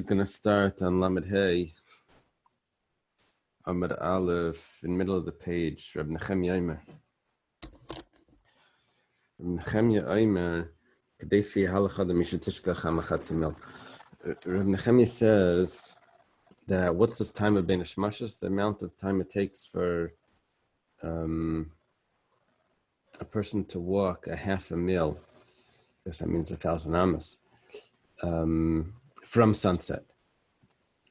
We're going to start on Lamed Hey, Amud Aleph, in the middle of the page, Reb Nechemia Omer. Reb Nechemia Omer, Kadeshi Halacha the Mishatishkach HaMachatzi Mil. Reb Nechemia says that what's this time of Bein Hashmashos? The amount of time it takes for a person to walk a half a mil. I guess that means 1,000 amas. From sunset,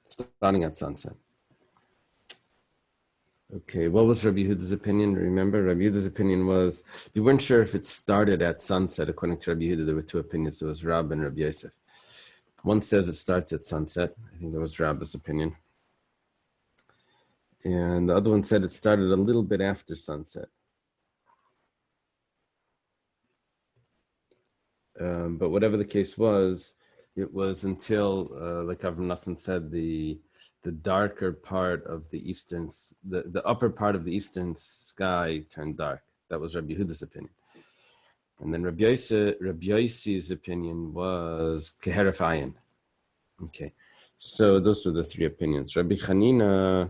starting at sunset. Okay, what was Rabbi Yehuda's opinion? Remember, Rabbi Yehuda's opinion was, we weren't sure if it started at sunset. According to Rabbi Yehuda, there were two opinions. There was Rab and Rabbi Yosef. One says it starts at sunset. I think that was Rab's opinion. And the other one said it started a little bit after sunset. But whatever the case was, it was until, like Avram Nassan said, the darker part of the eastern, the upper part of the eastern sky turned dark. That was Rabbi Yehuda's opinion. And then Rabbi Yossi's opinion was Keheref Ayin. Okay, so those were the three opinions. Rabbi Chanina,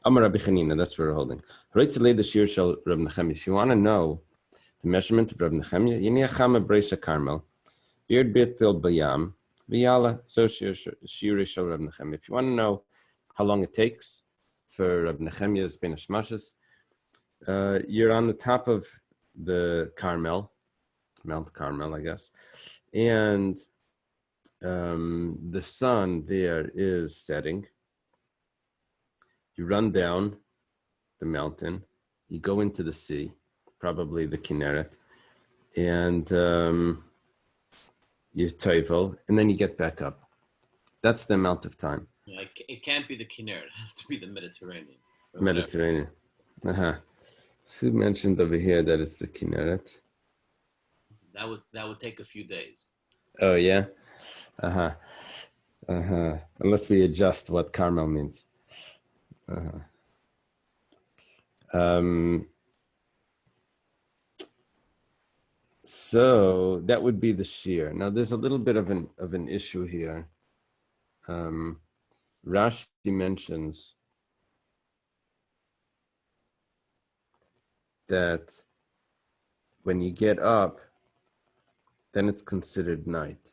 Amar Rabbi Chanina, that's what we're holding. If you want to know the measurement of Rabbi Nechemia, Yiniachama Breisha Carmel, Beard Bit Pil Bayam, Viyala, so Shiri Shal Rabbi Nechemia. If you want to know how long it takes for Rabbi Nechemia's Bein Hashmashos, you're on the top of the Carmel, Mount Carmel, I guess, and the sun there is setting. You run down the mountain, you go into the sea, probably the Kinneret, and you toivel, and then you get back up. That's the amount of time. Yeah, it can't be the Kinneret. It has to be the Mediterranean. Mediterranean. Who mentioned over here that it's the Kinneret? That would take a few days. Oh yeah. Unless we adjust what Carmel means. So that would be the shear. Now there's a little bit of an issue here. Rashi mentions that when you get up, then it's considered night.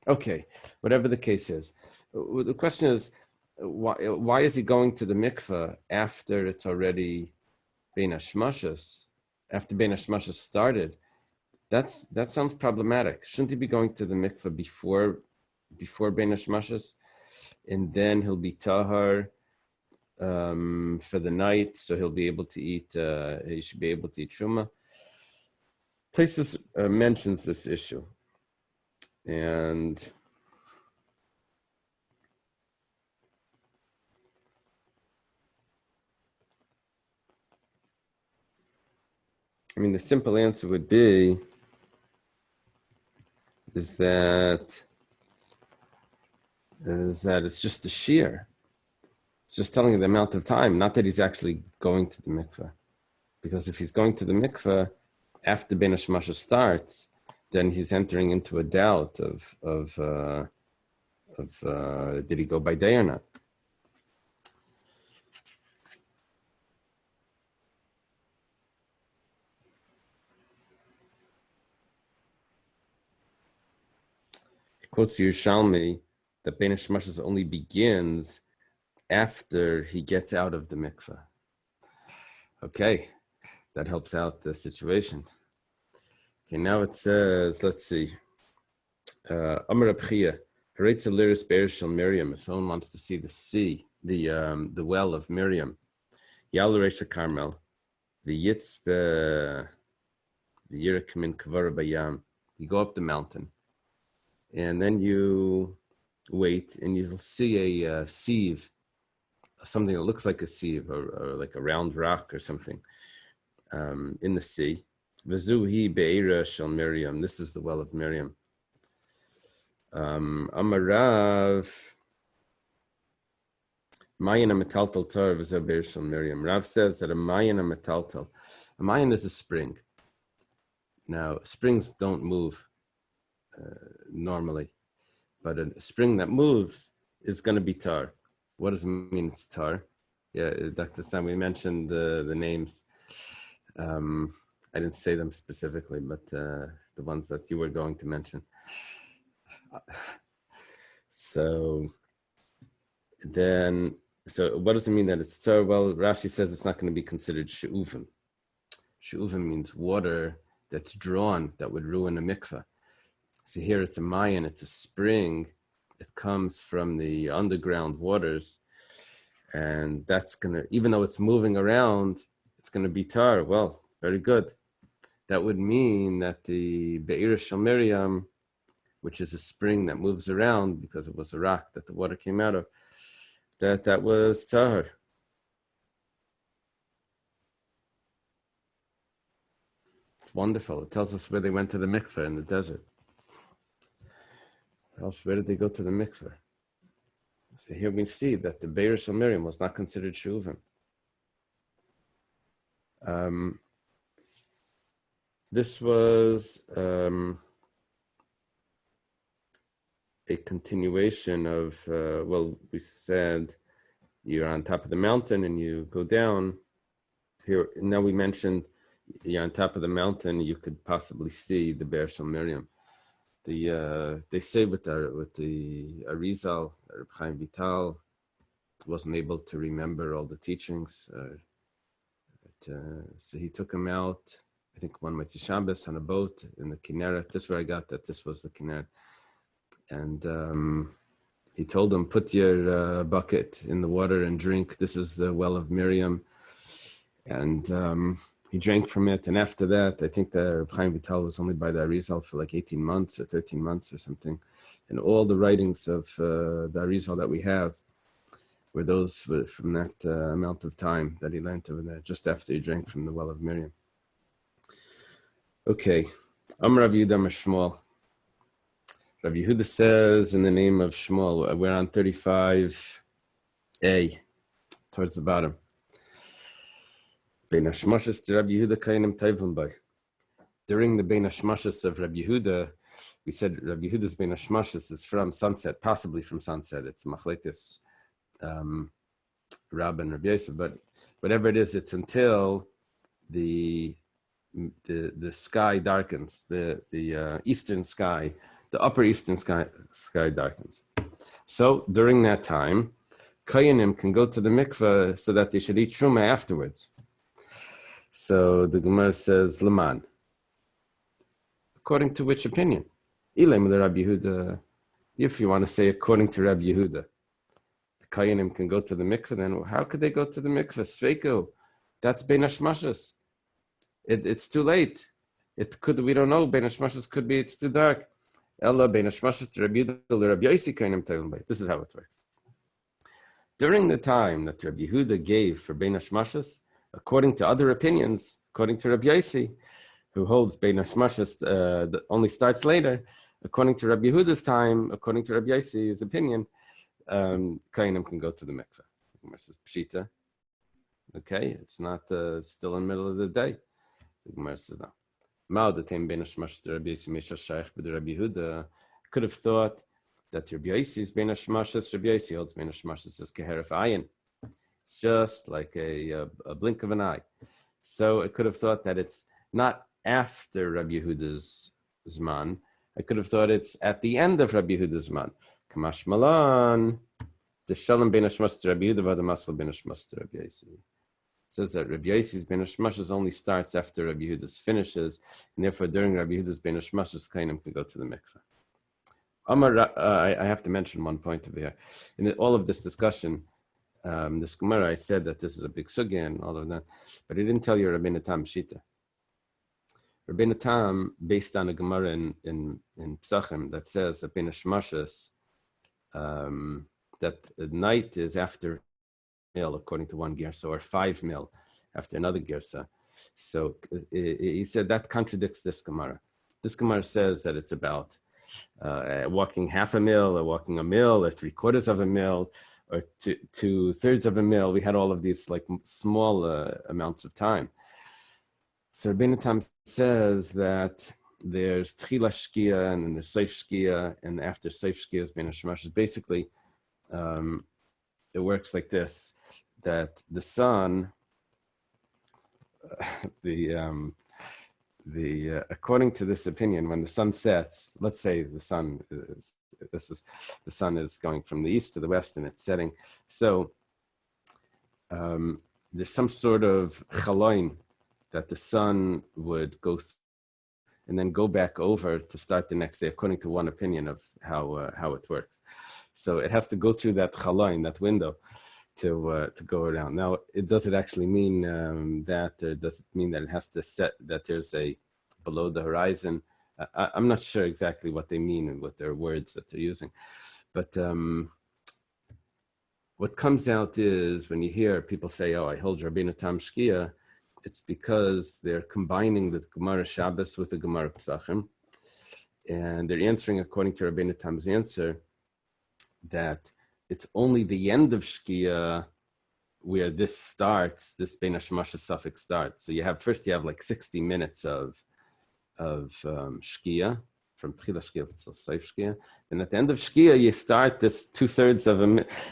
Okay, whatever the case is. The question is, why is he going to the mikveh after it's already Bein Hashmashos, after Bein Hashmashos started? That sounds problematic. Shouldn't he be going to the mikveh before Bein Hashmashos, and then he'll be tahar for the night, so he'll be able to eat. He should be able to eat truma. Tosfos mentions this issue, and I mean the simple answer would be is that it's just a shear. It's just telling you the amount of time, not that he's actually going to the mikveh. Because if he's going to the mikveh after Bein Hashmashos starts, then he's entering into a doubt of did he go by day or not? Quotes Yerushalmi that Bein Hashmashos only begins after he gets out of the mikveh. Okay, that helps out the situation. Okay, now it says, let's see. Amar Abchia, Haretz Aliris Be'er Shel Miriam. If someone wants to see the sea, the well of Miriam, Yal Reisha Carmel, the Yitzbe, the Yirik Min Kavara Bayam. You go up the mountain, and then you wait, and you'll see a sieve, something that looks like a sieve or like a round rock or something in the sea. V'zuhi be'era shel Miriam. This is the well of Miriam. Amarav Mayan metaltal tor v'zu be'er shel Miriam. Rav says that a Mayan metaltal. A Mayan is a spring. Now springs don't move normally, but a spring that moves is going to be tar. What does it mean it's tar? Yeah, Dr. Stein, we mentioned the names. I didn't say them specifically, but the ones that you were going to mention. So what does it mean that it's tar? Well, Rashi says it's not going to be considered she'uvim. She'uvim means water that's drawn that would ruin a mikveh. So here it's a mayan, it's a spring. It comes from the underground waters. And that's going to, even though it's moving around, it's going to be tar. Well, very good. That would mean that the Be'er Shel Miriam, which is a spring that moves around because it was a rock that the water came out of, that was tahar. It's wonderful. It tells us where they went to the mikveh in the desert. Or else, where did they go to the mikveh? So here we see that the Be'er Shel Miriam was not considered shuvim. This was a continuation of, we said you're on top of the mountain and you go down. Here, now we mentioned you're on top of the mountain, you could possibly see the Be'er Shel Miriam. They say with the Arizal, Reb Chaim Vital wasn't able to remember all the teachings. So he took him out, I think one Motzei Shabbos on a boat in the Kinneret. This is where I got that this was the Kinneret. And he told him, put your bucket in the water and drink. This is the well of Miriam. And he drank from it. And after that, I think the Reb Chaim Vital was only by the Arizal for like 18 months or 13 months or something. And all the writings of the Arizal that we have were those from that amount of time that he learned over there, just after he drank from the well of Miriam. Okay. Amar Rav Yehuda Shmuel. Rav Yehuda says in the name of Shmuel, we're on 35a, towards the bottom. Bein Hashmashos to Rabbi Yehuda Kainim Taivim Bay. During the Bein Hashmashos of Rabbi Yehuda, we said Rabbi Yehuda's Bein Hashmashos is from sunset, possibly from sunset. It's Machlekes Rab and Rabbi Yosef, but whatever it is, it's until the sky darkens, the eastern sky, the upper eastern sky darkens. So during that time, Kayanim can go to the mikveh so that they should eat truma afterwards. So the Gemara says, Laman. According to which opinion? Ilem the Rabbi Yehuda. If you want to say according to Rabbi Yehuda, the Kayanim can go to the mikveh, then how could they go to the mikveh? Sveiko. That's Bein Hashmashos. It's too late. We don't know. Bein Hashmashos could be, it's too dark. Ella Bein Hashmashos to Rabbi Yehuda, Rabbi Yosi Kayanim Tevim Bay. This is how it works. During the time that Rabbi Yehuda gave for Bein Hashmashos, according to other opinions, according to Rabbi Yosi, who holds Bein Hashmashos only starts later, according to Rabbi Yehuda's time, according to Rabbi Yosi's opinion, Kainim can go to the mikveh. This is Pshita. Okay, it's not still in the middle of the day. The Gemara says no. Could have thought that Rabbi Yosi's Bein Hashmashos, Rabbi Yosi holds Bein Hashmashos as Keheref Ayin. It's just like a blink of an eye. So I could have thought that it's not after Rabbi Yehuda's Zman. I could have thought it's at the end of Rabbi Yehuda's Zman. Kamash Malan, the Shalom Bein Hashmashos to Rabbi Yehuda, V'adamasal Bein Hashmashos to Rabbi Yosi. It says that Rabbi Yosi's Bein Hashmashos only starts after Rabbi Yehuda's finishes, and therefore during Rabbi Yehuda's Bein Hashmashos, Kainim can go to the mikveh. I have to mention one point over here. In all of this discussion, this Gemara, I said that this is a big sugya and all of that, but he didn't tell you Rabbeinu Tam Shita. Rabbeinu Tam, based on a Gemara in Psachim that says that Bein Hashmashos, that the night is after mil, according to one girsa, or 5 mil after another girsa. So he said that contradicts this Gemara. This Gemara says that it's about walking half a mil, or walking a mil, or 3/4 of a mil, or 2/3 of a mil. We had all of these like small amounts of time. So Rabbeinu Tam says that there's Tchila Shkia and then there's Seif Shkia, and after Seif Shkia is Bein HaShemashos. Basically, it works like this: that the sun, according to this opinion, when the sun sets, let's say the sun is going from the east to the west and it's setting. So there's some sort of chaloin that the sun would go and then go back over to start the next day, according to one opinion of how it works. So it has to go through that chaloin, that window, to go around. Now, does it actually mean that, or does it mean that it has to set, that there's a below the horizon? I'm not sure exactly what they mean and what their words that they're using. But what comes out is when you hear people say, oh, I hold Rabbeinu Tam Shkia, it's because they're combining the Gemara Shabbos with the Gemara Pesachim. And they're answering according to Rabbeinu Tam's answer that it's only the end of Shkia where this starts, this Bein HaShemashos suffix starts. So you have like 60 minutes of Shkia, from Tchila Shkia to Seif Shkia. And at the end of Shkia, you start this 2/3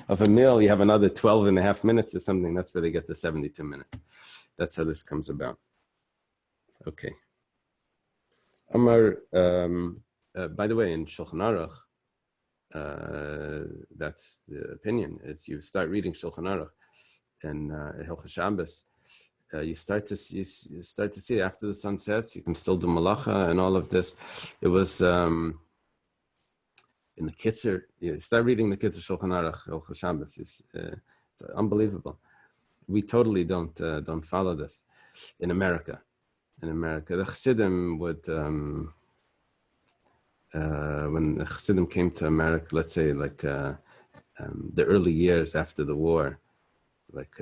of a meal. You have another 12 and a half minutes or something. That's where they get the 72 minutes. That's how this comes about. Okay. Amar, by the way, in Shulchan Aruch, that's the opinion. Is you start reading Shulchan Aruch and Hilchos Shabbos, you start to see after the sun sets, you can still do malacha and all of this. It was in the Kitzer. You start reading the Kitzer Shulchan Aruch, Hilchos Shabbos. It's unbelievable. We totally don't follow this in America. The Chassidim would, when the Chassidim came to America, let's say like the early years after the war, like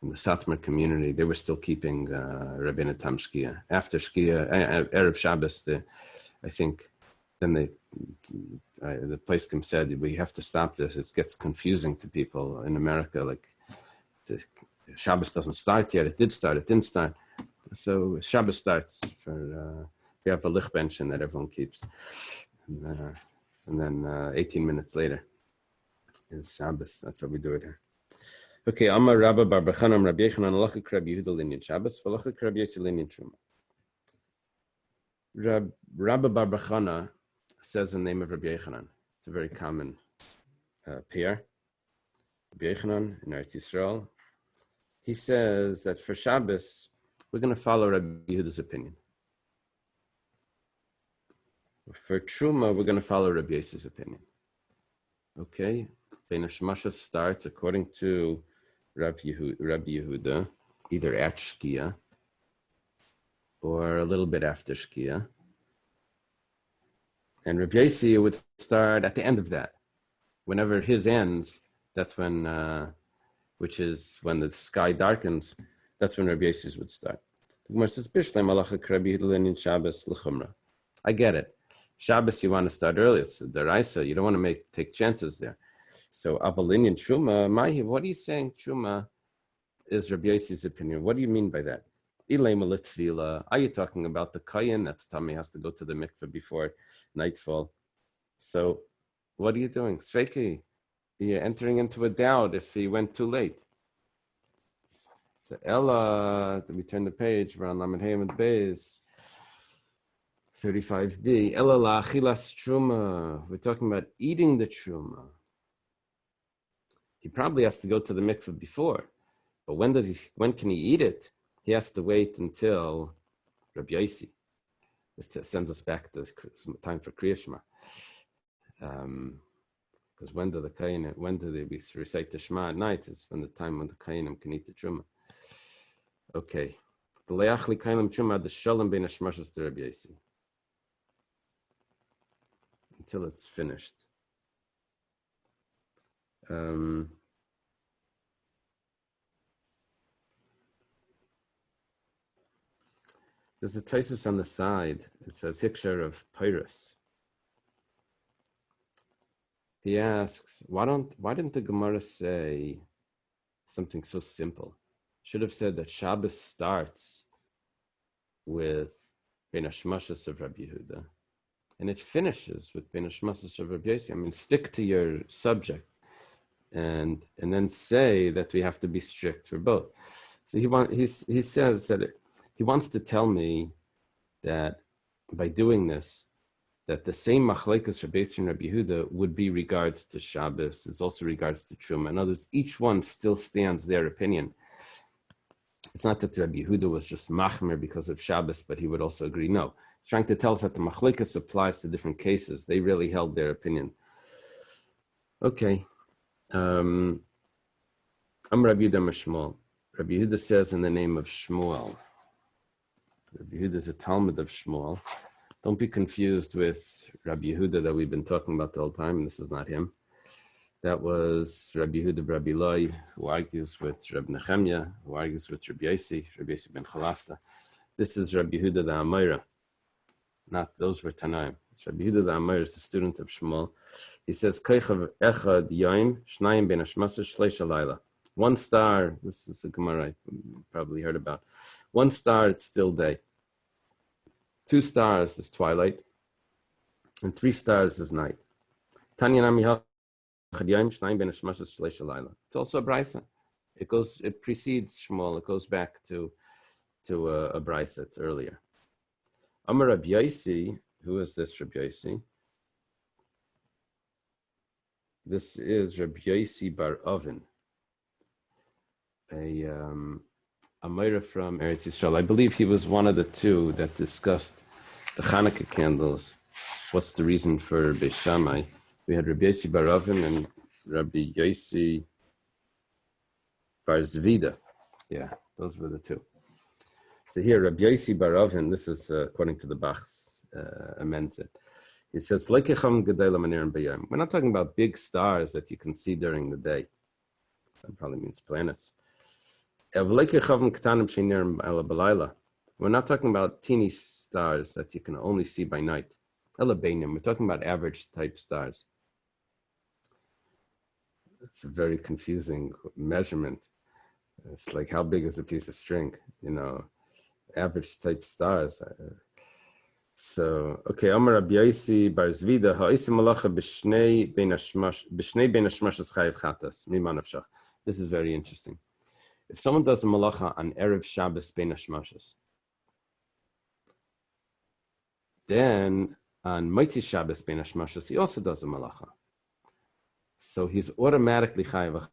in the Satmar community, they were still keeping Rabbeinu Tam Shkia. After Shkia, Erev Shabbos, I think, then the Poskim said, we have to stop this. It gets confusing to people in America. Like, the Shabbos doesn't start yet. It did start. It didn't start. So Shabbos starts for, we have a lichbenchen that everyone keeps. And then 18 minutes later is Shabbos. That's how we do it here. Okay, Amar Rabba Bar Bachanam Rabbi Yechanan Alacha Rabbi Yehuda Linyan Shabbos, Valacha Rabbi Yossi Linyan Truma. Rabba Bar Bachana says the name of Rabbi Yechanan. It's a very common pair. Rabbi Yechanan in Eretz Yisrael. He says that for Shabbos, we're going to follow Rabbi Yehuda's opinion. For Truma, we're going to follow Rabbi Yossi's opinion. Okay? Bein HaShemashos starts according to Rabbi Yehuda, either at Shkia or a little bit after Shkia. And Rabbi Yossi would start at the end of that. Whenever his ends, that's when, which is when the sky darkens, that's when Rabbi Yossi's would start. The Gemara says, I get it. Shabbos, you want to start early. It's the Deraisa. You don't want to take chances there. So, Avalinian Truma, what are you saying? Truma is Rabbi Yossi's opinion. What do you mean by that? Are you talking about the Kayin? That's Tommy has to go to the mikveh before nightfall. So, what are you doing? Sveiki, you're entering into a doubt if he went too late. So, Ella, we turn the page, we're on Lamed Hayim and Beis. 35b. Ella la achilas truma. We're talking about eating the truma. He probably has to go to the mikveh before, but when can he eat it? He has to wait until Rabbi Yossi. This sends us back to time for Kriya Shema. Because when do they recite the Shema at night? Is when the time when the Kainim can eat the truma. Okay. The leachli kainim truma the shalom bein hashmashos to Rabbi Yossi. Until it's finished. There's a Taisus on the side. It says Hikshar of Pyrus. He asks, why didn't the Gemara say something so simple? Should have said that Shabbos starts with Ben Hashmashas of Rabbi Yehuda, and it finishes with Ben Hashmashas of Rabbi Yossi. I mean, stick to your subject, and then say that we have to be strict for both. So he says that he wants to tell me that by doing this, that the same machlekes Rabbi Yossi and Rabbi Yehuda would be regards to Shabbos, is also regards to Truma. In other words, each one still stands their opinion. It's not that Rabbi Yehuda was just machmer because of Shabbos, but he would also agree. No, he's trying to tell us that the machlekes applies to different cases. They really held their opinion. Okay. Am Rabbi Yehuda Shmuel. Rabbi Yehuda says in the name of Shmuel. Rabbi Yehuda is a Talmud of Shmuel. Don't be confused with Rabbi Yehuda that we've been talking about the whole time. This is not him. That was Rabbi Yehuda Rabbi Loi, who argues with Rabbi Nechemya, who argues with Rabbi Yossi ben Chalafta. This is Rabbi Yehuda the Amayra. Not those were Tanaim. Rabbi Yehuda the Amayra is a student of Shmuel. He says, Koichav echad yoim, shnayim ben hashmasa shleisha laila. One star, this is a Gemara you probably heard about. 1 star, it's still day. 2 stars is twilight. And 3 stars is night. Tanya nami ha it's also a brisa. It precedes Shmuel. It goes back to a brisa that's earlier. Amar Rabbi Yossi, who is this Rabbi Yossi? This is Rabbi Yossi bar Oven, a Amira from Eretz Yisrael. I believe he was one of the 2 that discussed the Hanukkah candles. What's the reason for Beis Shammai? We had Rabbi Yossi bar Oven and Rabbi Yossi bar Zvida. Yeah, those were the 2. So here, Rabbi Yossi bar Oven, this is according to the Bach's amends it. He says, we're not talking about big stars that you can see during the day. That probably means planets. We're not talking about teeny stars that you can only see by night. We're talking about average type stars. It's a very confusing measurement. It's like, how big is a piece of string? Average type stars. So, okay, Amar Rabbi Yossi bar Zvida, ha'isa malacha b'shnei ben hashmashas chayiv chatas, mima nafshach. This is very interesting. If someone does a malacha on Erev Shabbos ben hashmashas, then on Motzi Shabbos ben hashmashas, he also does a malacha. So he's automatically chayiv,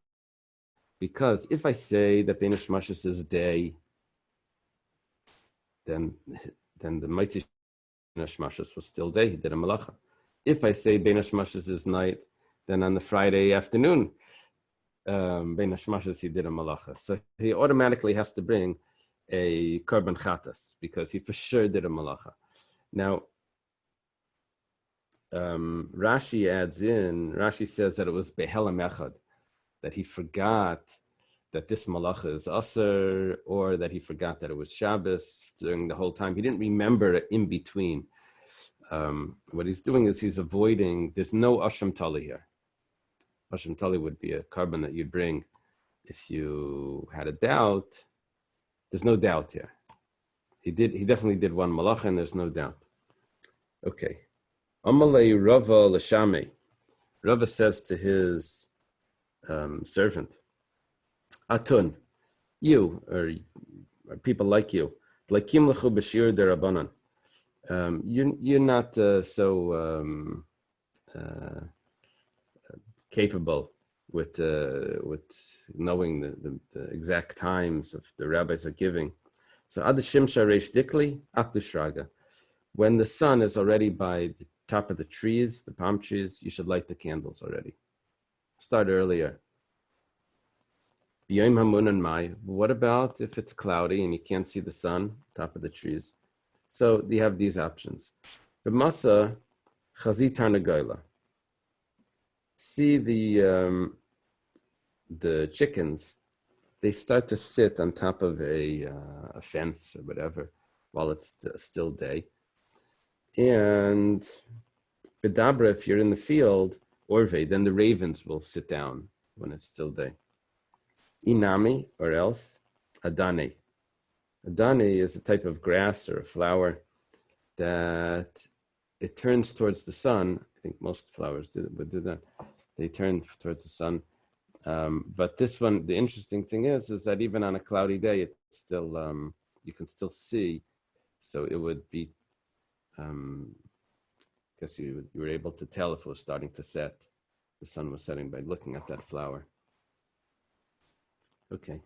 because if I say that ben hashmashas is day, then the Motzi Hashmashas was still day. He did a malacha. If I say Ben Hashmashas is night, then on the Friday afternoon, Ben Hashmashas he did a malacha. So he automatically has to bring a korban chatas because he for sure did a malacha. Now, Rashi adds in. Rashi says that it was behelam echad, that he forgot that this malacha is Asr, or that he forgot that it was Shabbos during the whole time. He didn't remember it in between. What he's doing is he's avoiding, there's no Asham Tali here. Asham Tali would be a korban that you'd bring if you had a doubt. There's no doubt here. He definitely did one malacha and there's no doubt. Okay. Amalei Rava Lashame. Rava says to his servant, Atun, you, or people like you, Lakim lechu b'shir derabanan. You're not so capable with knowing the exact times of the rabbis are giving. So ad shimsha reish dikli at shraga. When the sun is already by the top of the trees, the palm trees, you should light the candles already. Start earlier. B'yom hamunan mai. What about if it's cloudy and you can't see the sun, top of the trees? So you have these options. B'masa chazit tarnagola. See the chickens. They start to sit on top of a fence or whatever while it's still day. And bedabra, if you're in the field, orve, then the ravens will sit down when it's still day. Inami, or else, adane. Adane is a type of grass or a flower that it turns towards the sun. I think most flowers would do that. They turn towards the sun. But this one, the interesting thing is that even on a cloudy day, it's still you can still see. So it would be, because you were able to tell if it was starting to set. The sun was setting by looking at that flower. Okay.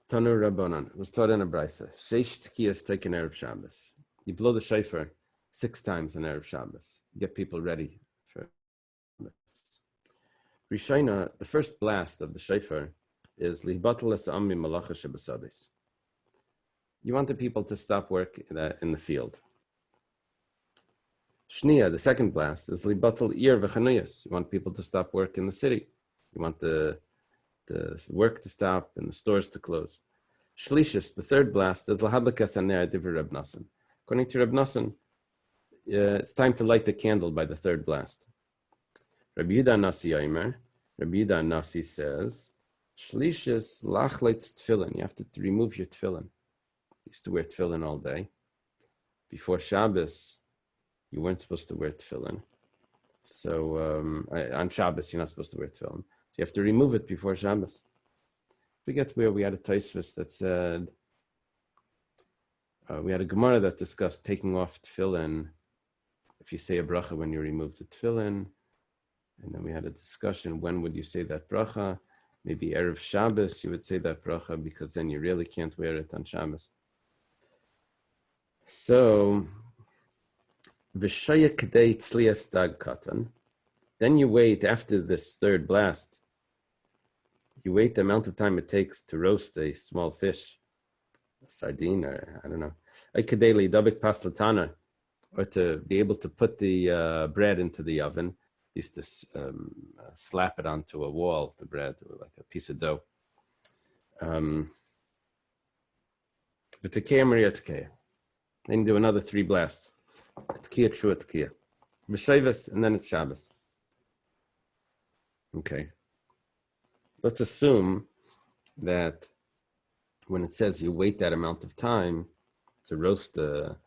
Tanur Rabbanan was taught in a brisa. Sheish tkiyas taken Erev Shabbos. You blow the shofar 6 times on Erev Shabbos. Get people ready for Shabbos. Rishayna, the first blast of the shofar is libatal es ammi malacha shebesadis. You want the people to stop work in the field. Shnia, the second blast, is libatal ir v'chanuyas. You want people to stop work in the city. You want the work to stop and the stores to close. Shlishis, the third blast, is lahadlakas haner divrei Reb Nosson. According to Reb Nosson, it's time to light the candle by the third blast. Rabbi Yehuda Nasi Yomer, Rabbi Yehuda Nasi says, Shlishis lachleitz tefillin. You have to remove your tefillin. You used to wear tefillin all day. Before Shabbos, you weren't supposed to wear tefillin. So on Shabbos, you're not supposed to wear tefillin. So you have to remove it before Shabbos. I forget where we had a Tosfos that said, we had a Gemara that discussed taking off tefillin if you say a bracha when you remove the tefillin. And then we had a discussion, when would you say that bracha? Maybe Erev Shabbos, you would say that bracha because then you really can't wear it on Shabbos. So, V'shaya k'dei tzlias dag katan. Then you wait after this third blast. You wait the amount of time it takes to roast a small fish, a sardine, or I don't know, k'dei lidabik pas latana, or to be able to put the bread into the oven. Used to slap it onto a wall, the bread, or like a piece of dough. V'tekeya Maria tekeya. Then you do another 3 blasts. Tekiya, trua, tekiya. B'shavas, and then it's Shabbos. Okay. Let's assume that when it says you wait that amount of time to roast a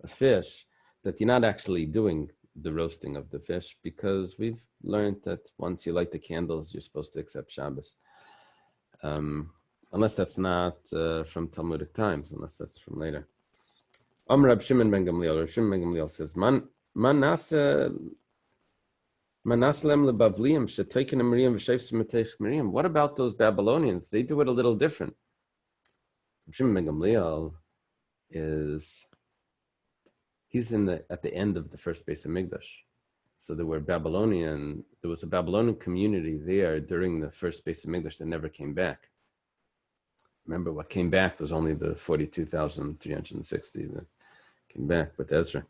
fish, that you're not actually doing the roasting of the fish, because we've learned that once you light the candles, you're supposed to accept Shabbos. Unless that's not from Talmudic times, unless that's from later. Rab Shimon ben Gamliel. Rab Shimon ben Gamliel says, Man what about those Babylonians? They do it a little different. Rab Shimon ben Gamliel he's at the end of the first base of Mikdash. So there was a Babylonian community there during the first base of Mikdash that never came back. Remember, what came back was only the 42,360 that came back with Ezra.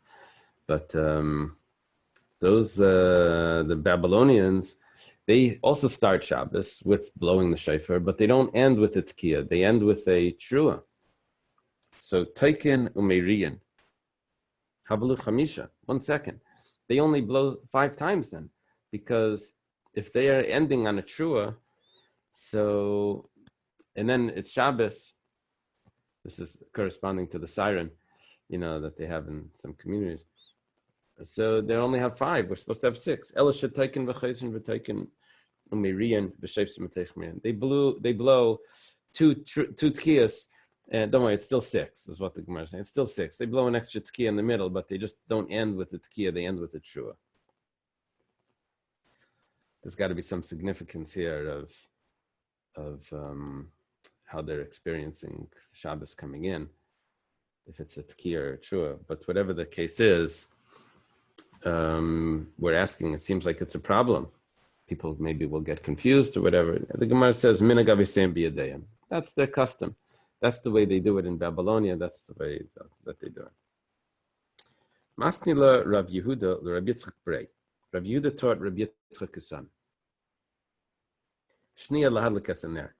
But the Babylonians, they also start Shabbos with blowing the shofar, but they don't end with a tekiah. They end with a trua. So taikin umeriyan. Havalu chamisha. 1 second. They only blow 5 times then, because if they are ending on a trua, and then it's Shabbos. This is corresponding to the siren, that they have in some communities. So they only have 5. We're supposed to have 6. They blow 2 tkiyas, and don't worry, it's still 6, is what the Gemara is saying. It's still 6. They blow an extra tkiyah in the middle, but they just don't end with the tkiyah, they end with the trua. There's got to be some significance here of how they're experiencing Shabbos coming in, if it's a tkiyah or a trua. But whatever the case is, we're asking, it seems like it's a problem. People maybe will get confused or whatever. The Gemara says, Minagavisem biyadeyim. That's their custom. That's the way they do it in Babylonia. That's the way that they do it. Masnila Rav Yehuda, Rav Yitzchak Brei. Rav Yehuda taught Rav Yitzchak his son. Shniya lahad l'kasaner.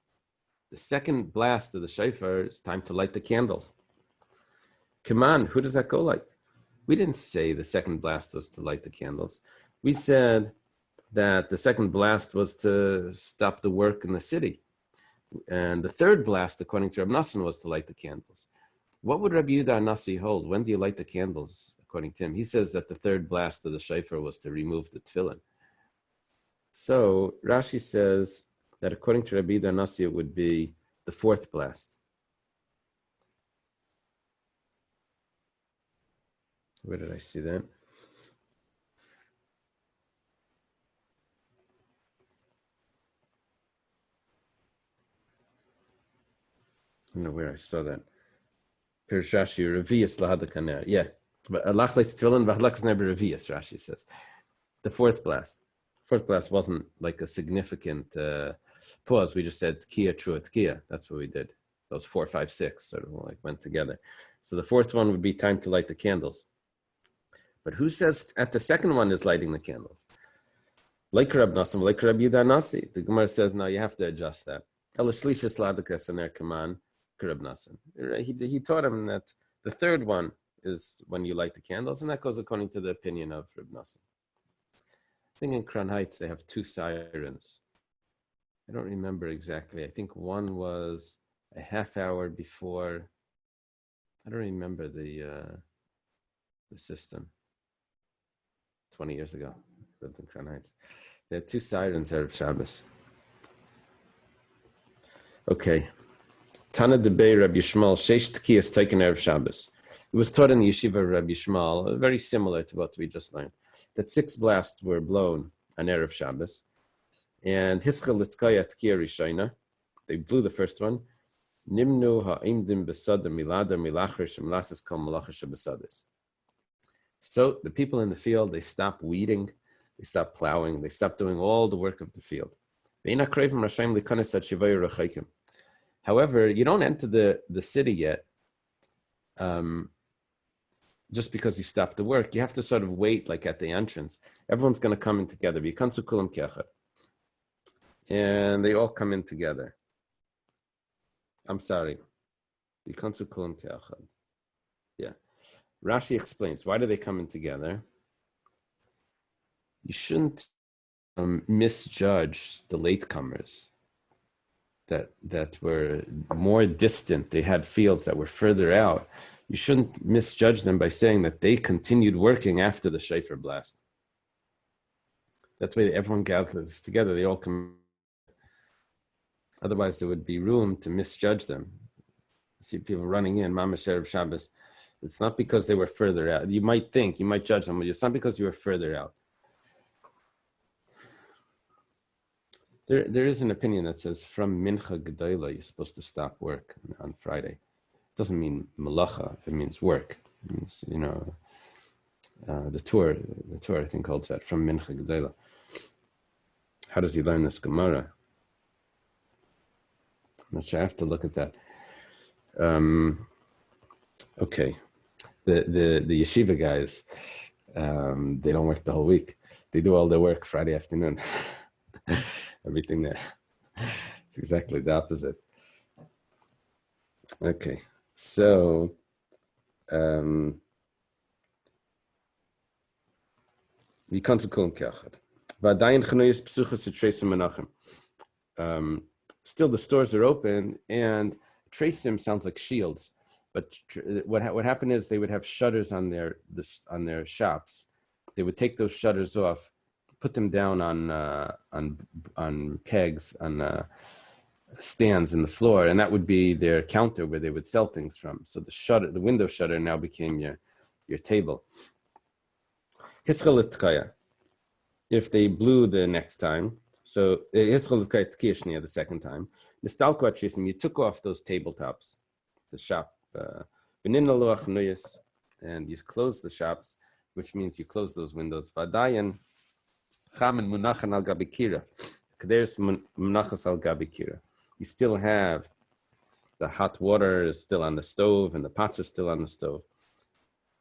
The second blast of the shofar is time to light the candles. Come on, who does that go like? We didn't say the second blast was to light the candles. We said that the second blast was to stop the work in the city. And the third blast, according to Reb Nosson, was to light the candles. What would Rabbi Yehuda Nasi hold? When do you light the candles, according to him? He says that the third blast of the shofar was to remove the tefillin. So Rashi says that according to Rabbi Yehuda Nasi, it would be the fourth blast. Where did I see that? I don't know where I saw that. Pirush Rashi, Revius lahadakaner. Yeah. But Allah lights tefillin, but Allah is never Revius, Rashi says. The fourth blast. Fourth blast wasn't like a significant pause. We just said Tkiya, Trua, Tkiya. That's what we did. Those 4, 5, 6 sort of like went together. So the fourth one would be time to light the candles. But who says at the second one is lighting the candles? Like Reb Nosson, like Reb Yehuda Nasi. The Gemara says, no, you have to adjust that. He taught him that the third one is when you light the candles, and that goes according to the opinion of Reb Nosson. I think in Crown Heights they have 2 sirens. I don't remember exactly. I think one was a half hour before. I don't remember the system. 20 years ago, I lived in Crown Heights. They had 2 sirens Erev Shabbos. Okay. Tana Debei Rabbi Yishmael, Sheish Tkiyas taken Erev Shabbos. It was taught in the yeshiva of Rabbi Yishmael, very similar to what we just learned, that 6 blasts were blown on Erev Shabbos. And Hischel Litkaya Tkiya Rishayna, they blew the first one. Nimnu ha'imdim besada milada milacher shemlasas kol malacha shebesadis. So the people in the field, they stop weeding, they stop plowing, they stop doing all the work of the field. However, you don't enter the city yet just because you stop the work. You have to sort of wait like at the entrance. Everyone's going to come in together. And they all come in together. I'm sorry. Yeah. Rashi explains, why do they come in together? You shouldn't misjudge the latecomers that were more distant. They had fields that were further out. You shouldn't misjudge them by saying that they continued working after the shofar blast. That way everyone gathers together. They all come. Otherwise, there would be room to misjudge them. You see people running in, Mamash Erev Shabbos. It's not because they were further out. You might judge them, but it's not because you were further out. There is an opinion that says from Mincha Gedola, you're supposed to stop work on Friday. It doesn't mean malacha, it means work. It means, the Torah I think holds that, from Mincha Gedola. How does he learn this Gemara? I'm not sure, I have to look at that. Okay. The yeshiva guys, they don't work the whole week. They do all their work Friday afternoon. Everything there. It's exactly the opposite. Okay, so still the stores are open, and tresim sounds like shields. But what happened is they would have shutters on their shops. They would take those shutters off, put them down on pegs, on stands in the floor, and that would be their counter where they would sell things from. So the window shutter now became your table. If they blew the next time, so the second time, you took off those tabletops, the shop. And you close the shops, which means you close those windows. You still have the hot water is still on the stove, and the pots are still on the stove.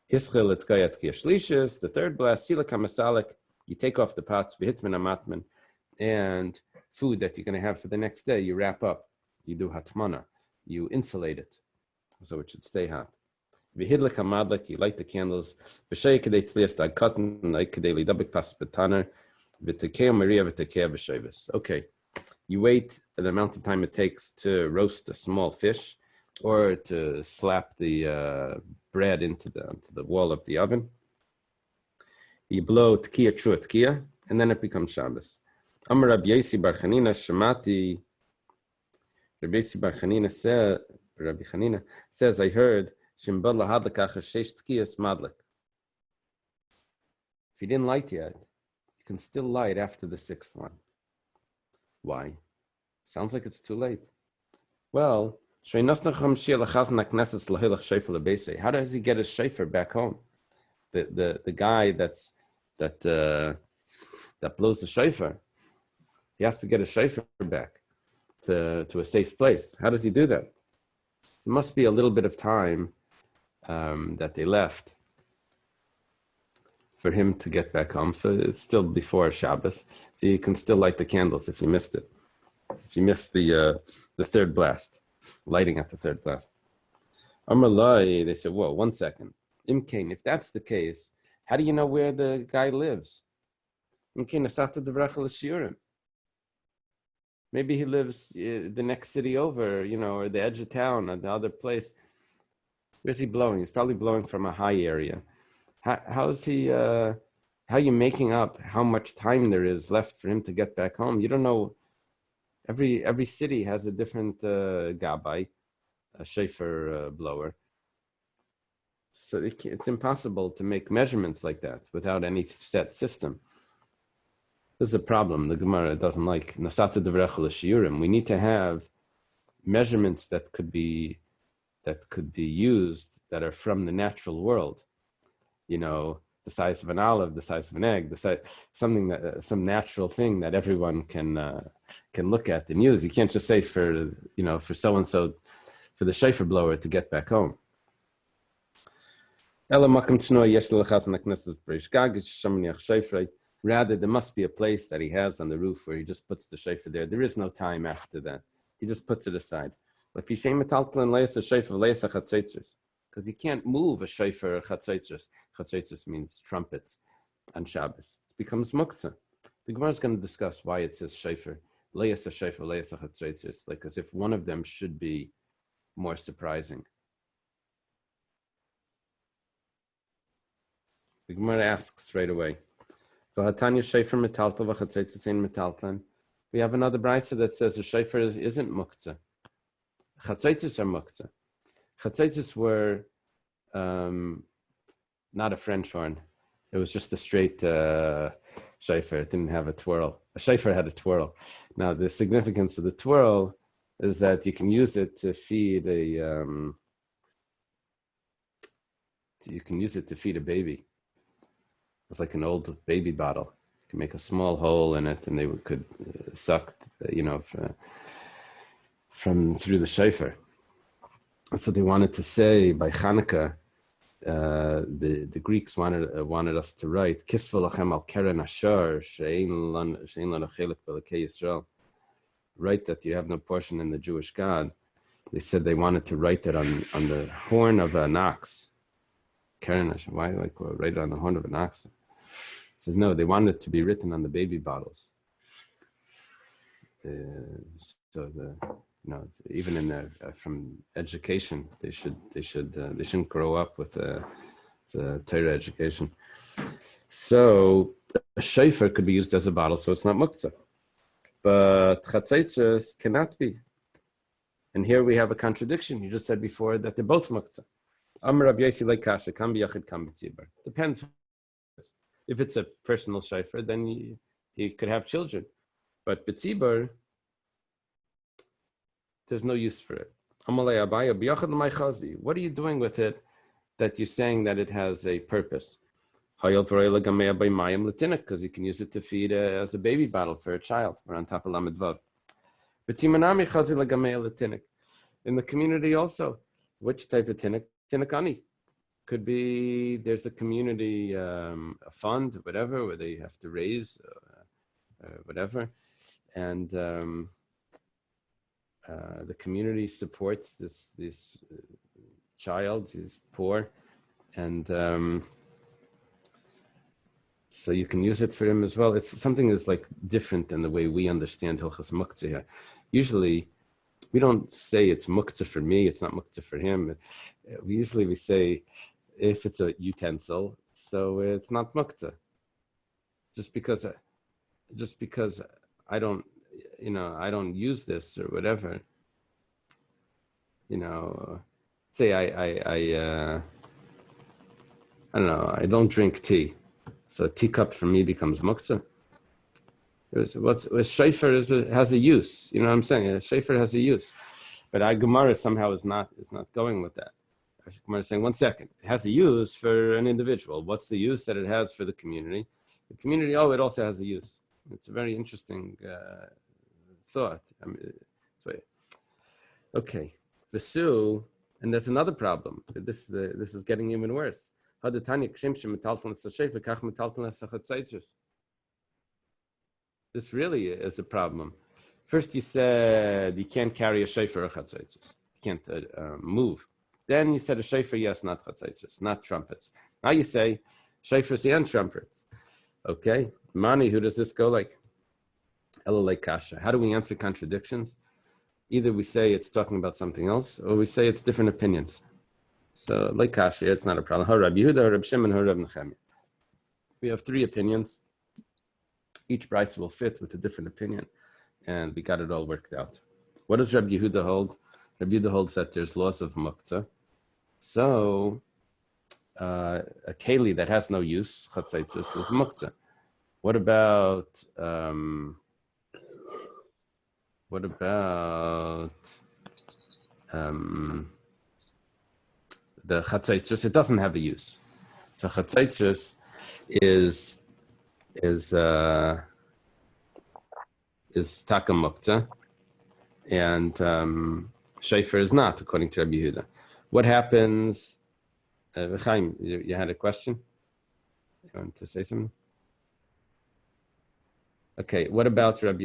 The third blast, you take off the pots, and food that you're going to have for the next day, you wrap up, you do hatmana, you insulate it, so it should stay hot. You light the candles. V'tekeo Maria v'tekeo b'shovis. Okay, you wait the amount of time it takes to roast a small fish, or to slap the bread into the wall of the oven. You blow tkiya trua tkiya, and then it becomes Shabbos. Amar Rabbi Yosi bar Chanina Shemati. Rabbi Yosi bar Chanina said, Rabbi Chanina says, I heard Shimbad lahadlakach shesh tkiyas madlik. If you didn't light yet, you can still light after the sixth one. Why? Sounds like it's too late. Well, how does he get his shofar back home? The guy that blows the shofar, he has to get his shofar back to a safe place. How does he do that? There must be a little bit of time that they left for him to get back home. So it's still before Shabbos, so you can still light the candles if you missed it. If you missed the third blast, lighting at the third blast. Amalai, they said, whoa, 1 second. Imkain, if that's the case, how do you know where the guy lives? Imkain asata devrachal shiurim. Maybe he lives the next city over, or the edge of town, or the other place. Where's he blowing? He's probably blowing from a high area. How is he? How are you making up how much time there is left for him to get back home? You don't know. Every city has a different gabbai, a shofar blower. So it's impossible to make measurements like that without any set system. This is a problem the Gemara doesn't like. Nasata devrechel shiurim. We need to have measurements that could be used that are from the natural world. The size of an olive, the size of an egg, some natural thing that everyone can look at and use. You can't just say for so and so, for the shofar blower to get back home. Rather, there must be a place that he has on the roof where he just puts the shofar there. There is no time after that. He just puts it aside. But if you say metaltlan leis a shofar leis a chatzaitzers, because you can't move a shofar chatzaitzers. Chatzaitzers means trumpets on Shabbos. It becomes muktzah. The Gemara is going to discuss why it says shofar leis a shofar leis a chatzaitzers, like as if one of them should be more surprising. The Gemara asks right away. We have another brayso that says the shofar isn't muktzah. Chatzaitzes are muktzah. Chatzaitzes were not a French horn. It was just a straight shofar. It didn't have a twirl. A shofar had a twirl. Now, the significance of the twirl is that you can use it to feed a baby. It was like an old baby bottle. You can make a small hole in it, and they could suck, from through the shofar. So they wanted to say by Hanukkah, the Greeks wanted us to write Kisva lachem al keren ashar she'ein lanu chelik b'elokei Yisrael. Write that you have no portion in the Jewish God. They said they wanted to write that on the horn of an ox. Keren ashar, why write it on the horn of an ox? So no, they wanted it to be written on the baby bottles. Even in from education, they shouldn't grow up with the Torah education. So a shofar could be used as a bottle, so it's not muktzah. But chatzaitzes cannot be. And here we have a contradiction. You just said before that they're both muktzah. Amar Rabbi Yosi like kasha, kam b'yachid, kam b'tzibur. Depends. If it's a personal shofar, then he could have children. But b'tzibur, there's no use for it. What are you doing with it that you're saying that it has a purpose? Because you can use it to feed as a baby bottle for a child. We're on top of Lamed Vav. In the community also, which type of tinnik? Tinnikani. Could be, there's a community a fund, whatever, where they have to raise whatever. And the community supports this child. He's poor, and So you can use it for him as well. It's something that's like different than the way we understand Hilchas Muktzah here. Usually, we don't say it's Muktzah for me, it's not Muktzah for him. We say if it's a utensil, so it's not Muktzah. Just because I don't, I don't use this or whatever. Say I don't know, I don't drink tea. So a teacup for me becomes muktzah. Shofar has a use. You know what I'm saying? A shofar has a use. But our Gemara somehow is not going with that. Our Gemara is saying, 1 second, it has a use for an individual. What's the use that it has for the community? The community, it also has a use. It's a very interesting thought. Okay. Vesu, and there's another problem. This is getting even worse. This really is a problem. First, you said you can't carry a shofar or chatzaitzos. You can't move. Then you said a shofar, yes, not chatzaitzos, not trumpets. Now you say shofars and trumpets. Okay, Mani, who does this go like? Ela kasha. How do we answer contradictions? Either we say it's talking about something else, or we say it's different opinions. So, like kasha, it's not a problem. Harab Yehuda, Rab Shimon, Harab Nechemia. We have 3 opinions. Each brisa will fit with a different opinion, and we got it all worked out. What does Rab Yehuda hold? Rab Yehuda holds that there's laws of muktzah. So, a keli that has no use, chatzaitzos, is muktzah. What about the chatzaitzos? It doesn't have a use. So chatzaitzos is taka muktzah, and shofar is not, according to Rabbi Yehuda. What happens? Chaim, you had a question? You want to say something? Okay. What about Rab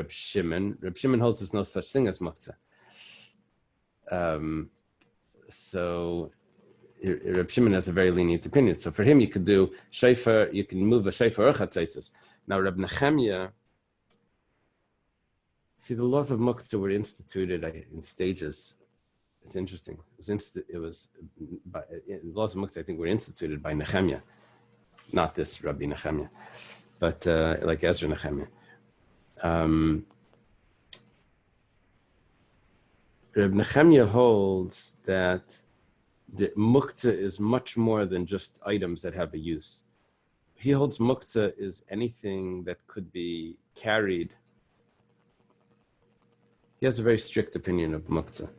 Shimon? Rab Shimon holds there's no such thing as muktzah. So Rab Shimon has a very lenient opinion. So for him, you could do shofar, you can move a shofar or chatzaitzos. Now Rab Nechemia, see, the laws of muktzah were instituted in stages. It's interesting. The laws of muktzah, I think, were instituted by Nechemia, not this Rabbi Nechemia, but like Ezra Nechemia. Reb Nechemia holds that the muktzah is much more than just items that have a use. He holds muktzah is anything that could be carried. He has a very strict opinion of muktzah.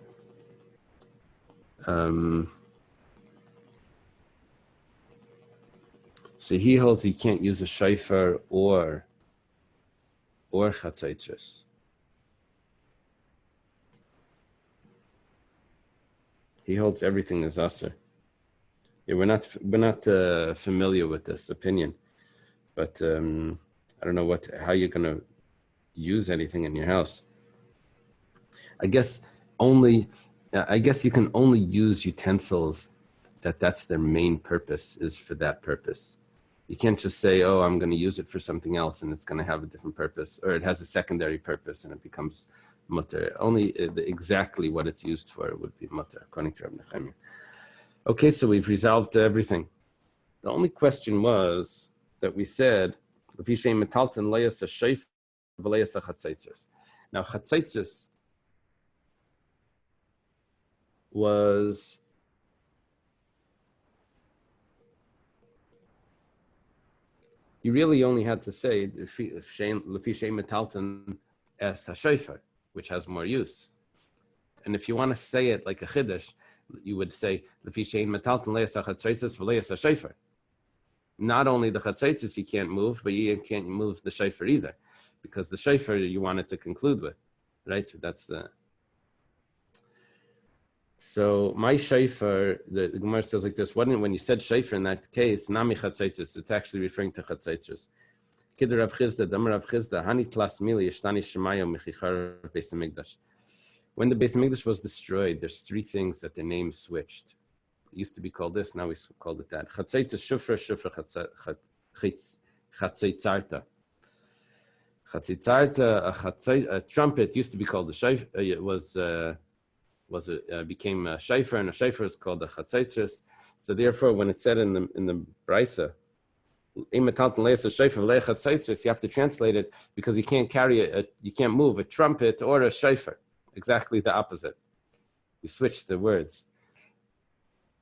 So he holds he can't use a shofar or chatzaitzos. He holds everything as aser. Yeah, we're not familiar with this opinion, but I don't know how you're going to use anything in your house. I guess you can only use utensils that's their main purpose is for that purpose. You can't just say, oh, I'm going to use it for something else and it's going to have a different purpose, or it has a secondary purpose and it becomes mutter. Only exactly what it's used for would be mutter, according to Rabbi Nechemia. Okay, so we've resolved everything. The only question was that we said, now chatzaitzos was you really only had to say lefi shein metalton es hashofar, which has more use. And if you want to say it like a chiddush, you would say lefi shein metalton leis hachatzaitzos v'leis hashofar. Not only the chatzaitzos you can't move, but you can't move the shofar either, because the shofar you wanted to conclude with, right? That's the. So my shofar, the Gemara says like this: when you said shofar in that case, nami chatzaitzos, it's actually referring to chatzaitzos. Kidder Rav Chizda, Damar Rav Chizda, Hani Tlas Mili Yishtani Shemayo Mechichar Beis Hamikdash. When the Beis Hamikdash was destroyed, there's 3 things that the names switched. used to be called this. Now we called it that. Chatzeitza shufra chatzeitsarta. Chatzeitsarta, a trumpet used to be called a shayfer. Became a shayfer, and a shayfer is called a chatzeitzers. So therefore, when it's said in the brisa, you have to translate it because you can't you can't move a trumpet or a shayfer. Exactly the opposite. You switch the words.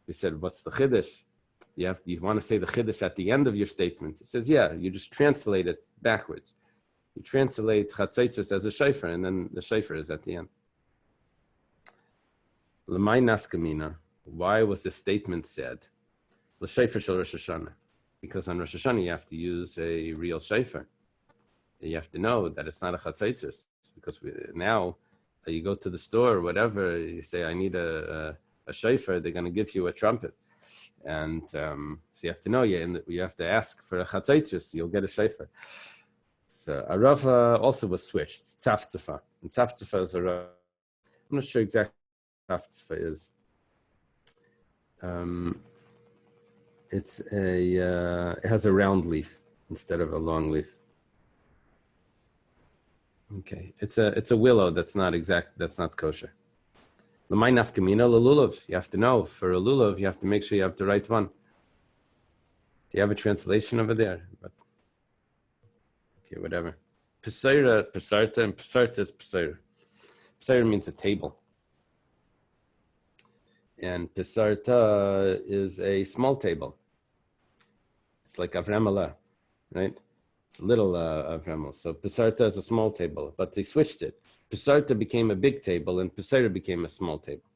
We said, what's the chiddush? You want to say the chiddush at the end of your statement. It says, yeah, you just translate it backwards. You translate chatzaitzos as a shayfer, and then the shayfer is at the end. L'may nafkamina. Why was this statement said? L'shayfer shel Rosh Hashanah. Because on Rosh Hashanah you have to use a real shayfer. You have to know that it's not a chatzaitzos. Because now you go to the store or whatever, you say, I need a shayfer, they're going to give you a trumpet. And so you have to know, you have to ask for a chatzaitzos, you'll get a shayfer. So Arava also was switched, tzaftzfa. And tzaftzfa is a Rav. I'm not sure exactly what tzaftzfa is. It has a round leaf instead of a long leaf. Okay, it's a willow that's not kosher. L'may nafkamina l'lulav. You have to know, for a lulav, you have to make sure you have the right one. Do you have a translation over there? Okay, whatever. Pesarta, and pesarta is pesarta. Pesarta means a table. And pesarta is a small table. It's like Avramala, right? It's a little Avramel. So pesarta is a small table, but they switched it. Pesarta became a big table, and pesarta became a small table.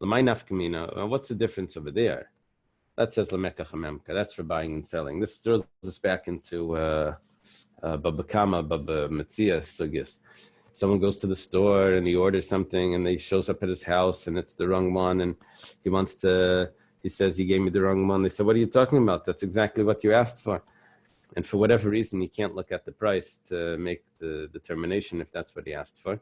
L'may nafkamina. What's the difference over there? That says l'mekach hamemka. That's for buying and selling. This throws us back into Baba Kama, Baba Metzia Sugis. Someone goes to the store and he orders something and he shows up at his house and it's the wrong one, and he says, you gave me the wrong one. They say, what are you talking about? That's exactly what you asked for. And for whatever reason, you can't look at the price to make the determination if that's what he asked for.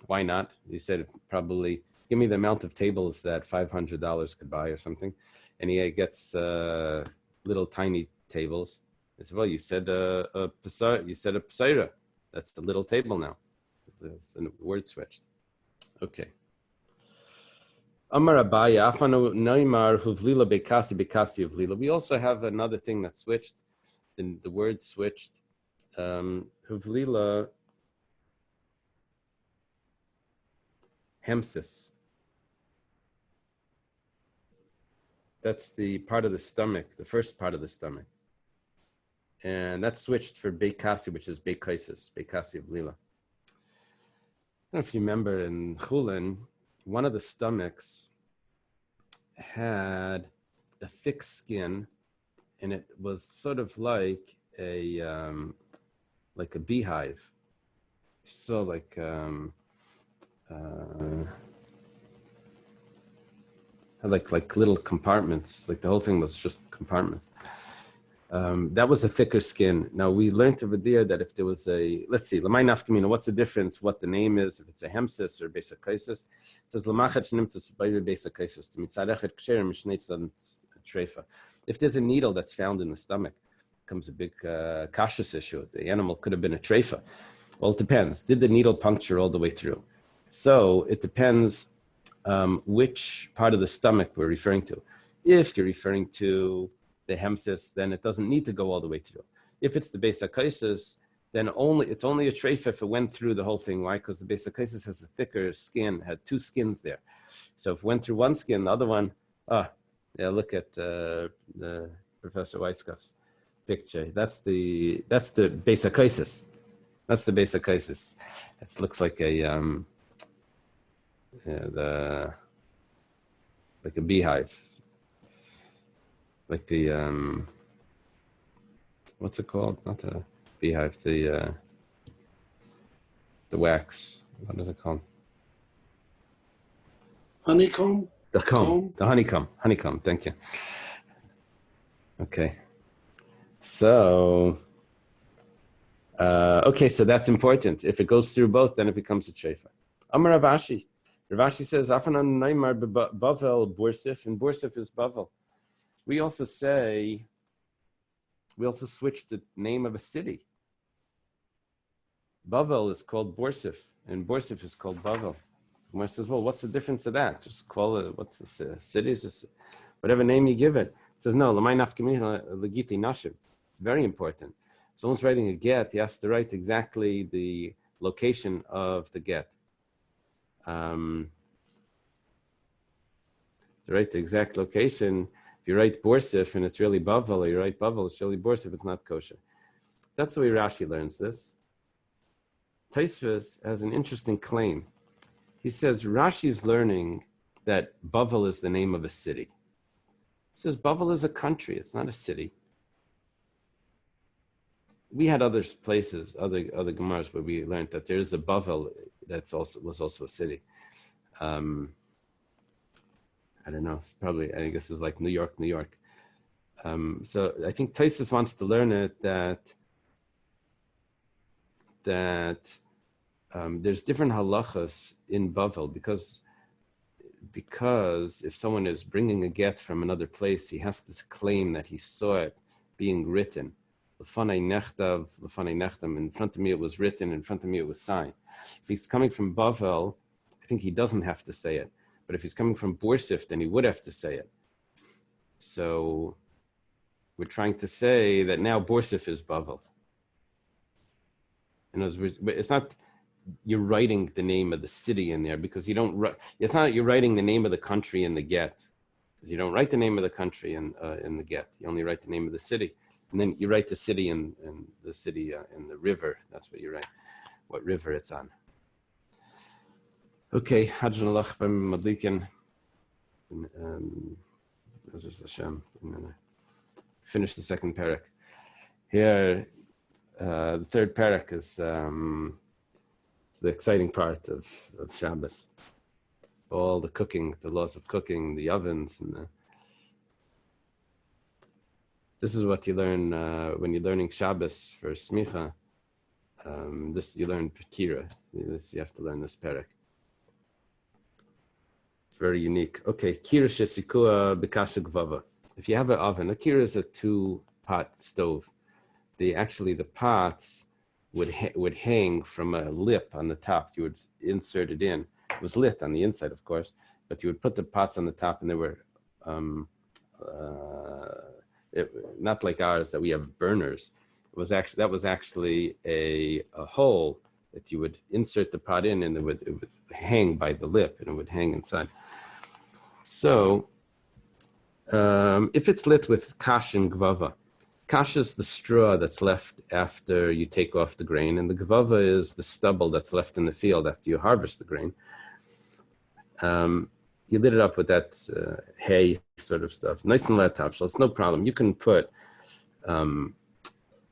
Why not? He said, probably, give me the amount of tables that $500 could buy or something. And he gets little tiny tables. I said, well, you said a pesaira. That's the little table now. That's the word switched. Okay. Amar Abaya, afanu noimar huvlila bekasi uvlila. We also have another thing that switched. The word switched. Huvlila hemsis. That's the part of the stomach, the first part of the stomach. And that's switched for Beikasi, which is Beikaisis, Beikasi of Lila. I don't know if you remember in Chulin, one of the stomachs had a thick skin, and it was sort of like a beehive. So like had like little compartments, like the whole thing was just compartments. That was a thicker skin. Now we learned over there that if there was let's see, l'may nafkamina, what's the difference? What the name is? If it's a hemsis or besakaisis, it says l'machat nimtzas b'yir besakaisis to mitzadachet ksher mishneitzad treifa. If there's a needle that's found in the stomach, it becomes a big kashrus issue. The animal could have been a treifa. Well, it depends. Did the needle puncture all the way through? So it depends which part of the stomach we're referring to. If you're referring to the hemsis, then it doesn't need to go all the way through. If it's the besakaisis, then it's only a treif if it went through the whole thing. Why? Because the besakaisis has a thicker skin, had two skins there. So if it went through one skin, the other one, look at the Professor Weisskopf's picture. That's the besakaisis. That's the besakaisis. It looks like like a beehive. Like the what's it called? Not the beehive. The wax. What is it called? Honeycomb. The comb. The honeycomb. Honeycomb. Thank you. Okay. So. So that's important. If it goes through both, then it becomes a treifa. Amar Rav Ashi. Rav Ashi says, Afanan Naimar Bavel Borsif, and Borsif is Bavel. We also switch the name of a city. Bavel is called Borsif, and Borsif is called Bavel. Gemara says, well, what's the difference of that? Just call it, what's this? City is whatever name you give it. It says, no, Lamai Nafkamina Legiti Nashib. It's very important. If someone's writing a get, he has to write exactly the location of the get. To write the exact location, if you write Borsif and it's really Bavel, or you write Bavel, it's really Borsif, it's not kosher. That's the way Rashi learns this. Tosfos has an interesting claim. He says Rashi's learning that Bavel is the name of a city. He says Bavel is a country, it's not a city. We had other places, other Gemaras where we learned that there is a Bavel was also a city. I don't know. It's probably, I guess it's like New York. So I think Tosfos wants to learn it that there's different halachas in Bavel because if someone is bringing a get from another place, he has to claim that he saw it being written. L'fanei nechtam, in front of me it was written, in front of me it was signed. If he's coming from Bavel, I think he doesn't have to say it. But if he's coming from Borsif, then he would have to say it. So we're trying to say that now Borsif is Bavel. In other words, it's not you're writing the name of the city in there because you don't write. It's not that you're writing the name of the country in the get. You don't write the name of the country in the get. You only write the name of the city, and then you write the city in the city in the river. That's what you write. What river it's on. Okay, Hadran Alach beim Madlikin. Hashem. Finish the second parak. Here, the third parak is the exciting part of Shabbos. All the cooking, the laws of cooking, the ovens, and this is what you learn when you're learning Shabbos for Smicha. This you learn Kira. You have to learn this parak. Very unique. Okay, kira shesikua b'kasha gvava. If you have an oven, a kira is a 2-pot stove. The pots would hang from a lip on the top. You would insert it in. It was lit on the inside, of course, but you would put the pots on the top, and they were not like ours that we have burners. That was actually a hole that you would insert the pot in, and it would hang by the lip, and it would hang inside. So, if it's lit with kash and gvava, kash is the straw that's left after you take off the grain, and the gvava is the stubble that's left in the field after you harvest the grain. You lit it up with that hay sort of stuff. Nice and letav, so it's no problem. You can put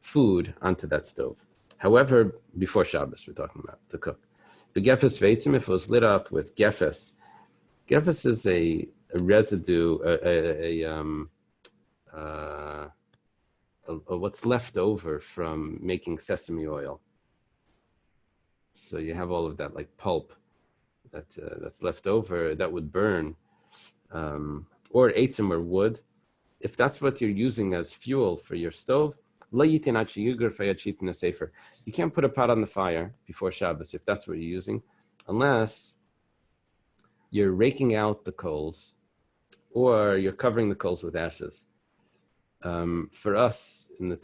food onto that stove. However, before Shabbos, we're talking about to cook. The gefes veitzim, if it was lit up with gefes is a residue, what's left over from making sesame oil. So you have all of that, like pulp, that's left over that would burn, or eitzim or wood. If that's what you're using as fuel for your stove, you can't put a pot on the fire before Shabbos if that's what you're using, unless you're raking out the coals or you're covering the coals with ashes. For us, and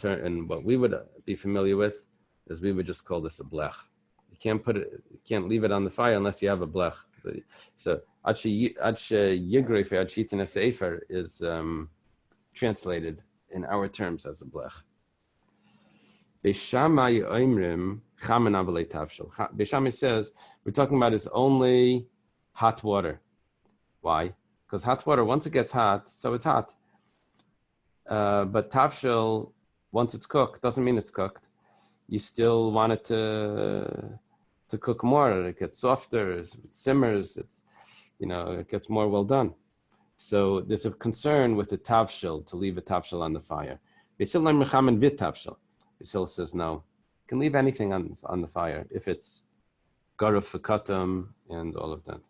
what we would be familiar with is we would just call this a blech. You can't leave it on the fire unless you have a blech. So is translated in our terms as a blech. Beishamai says we're talking about is only hot water. Why? Because hot water, once it gets hot, so it's hot. But tafshil, once it's cooked, doesn't mean it's cooked. You still want it to cook more. It gets softer, it simmers, it gets more well done. So there's a concern with the tavshil, to leave a tavshil on the fire. Basil says no. You can leave anything on the fire if it's garuf fekatam and all of that.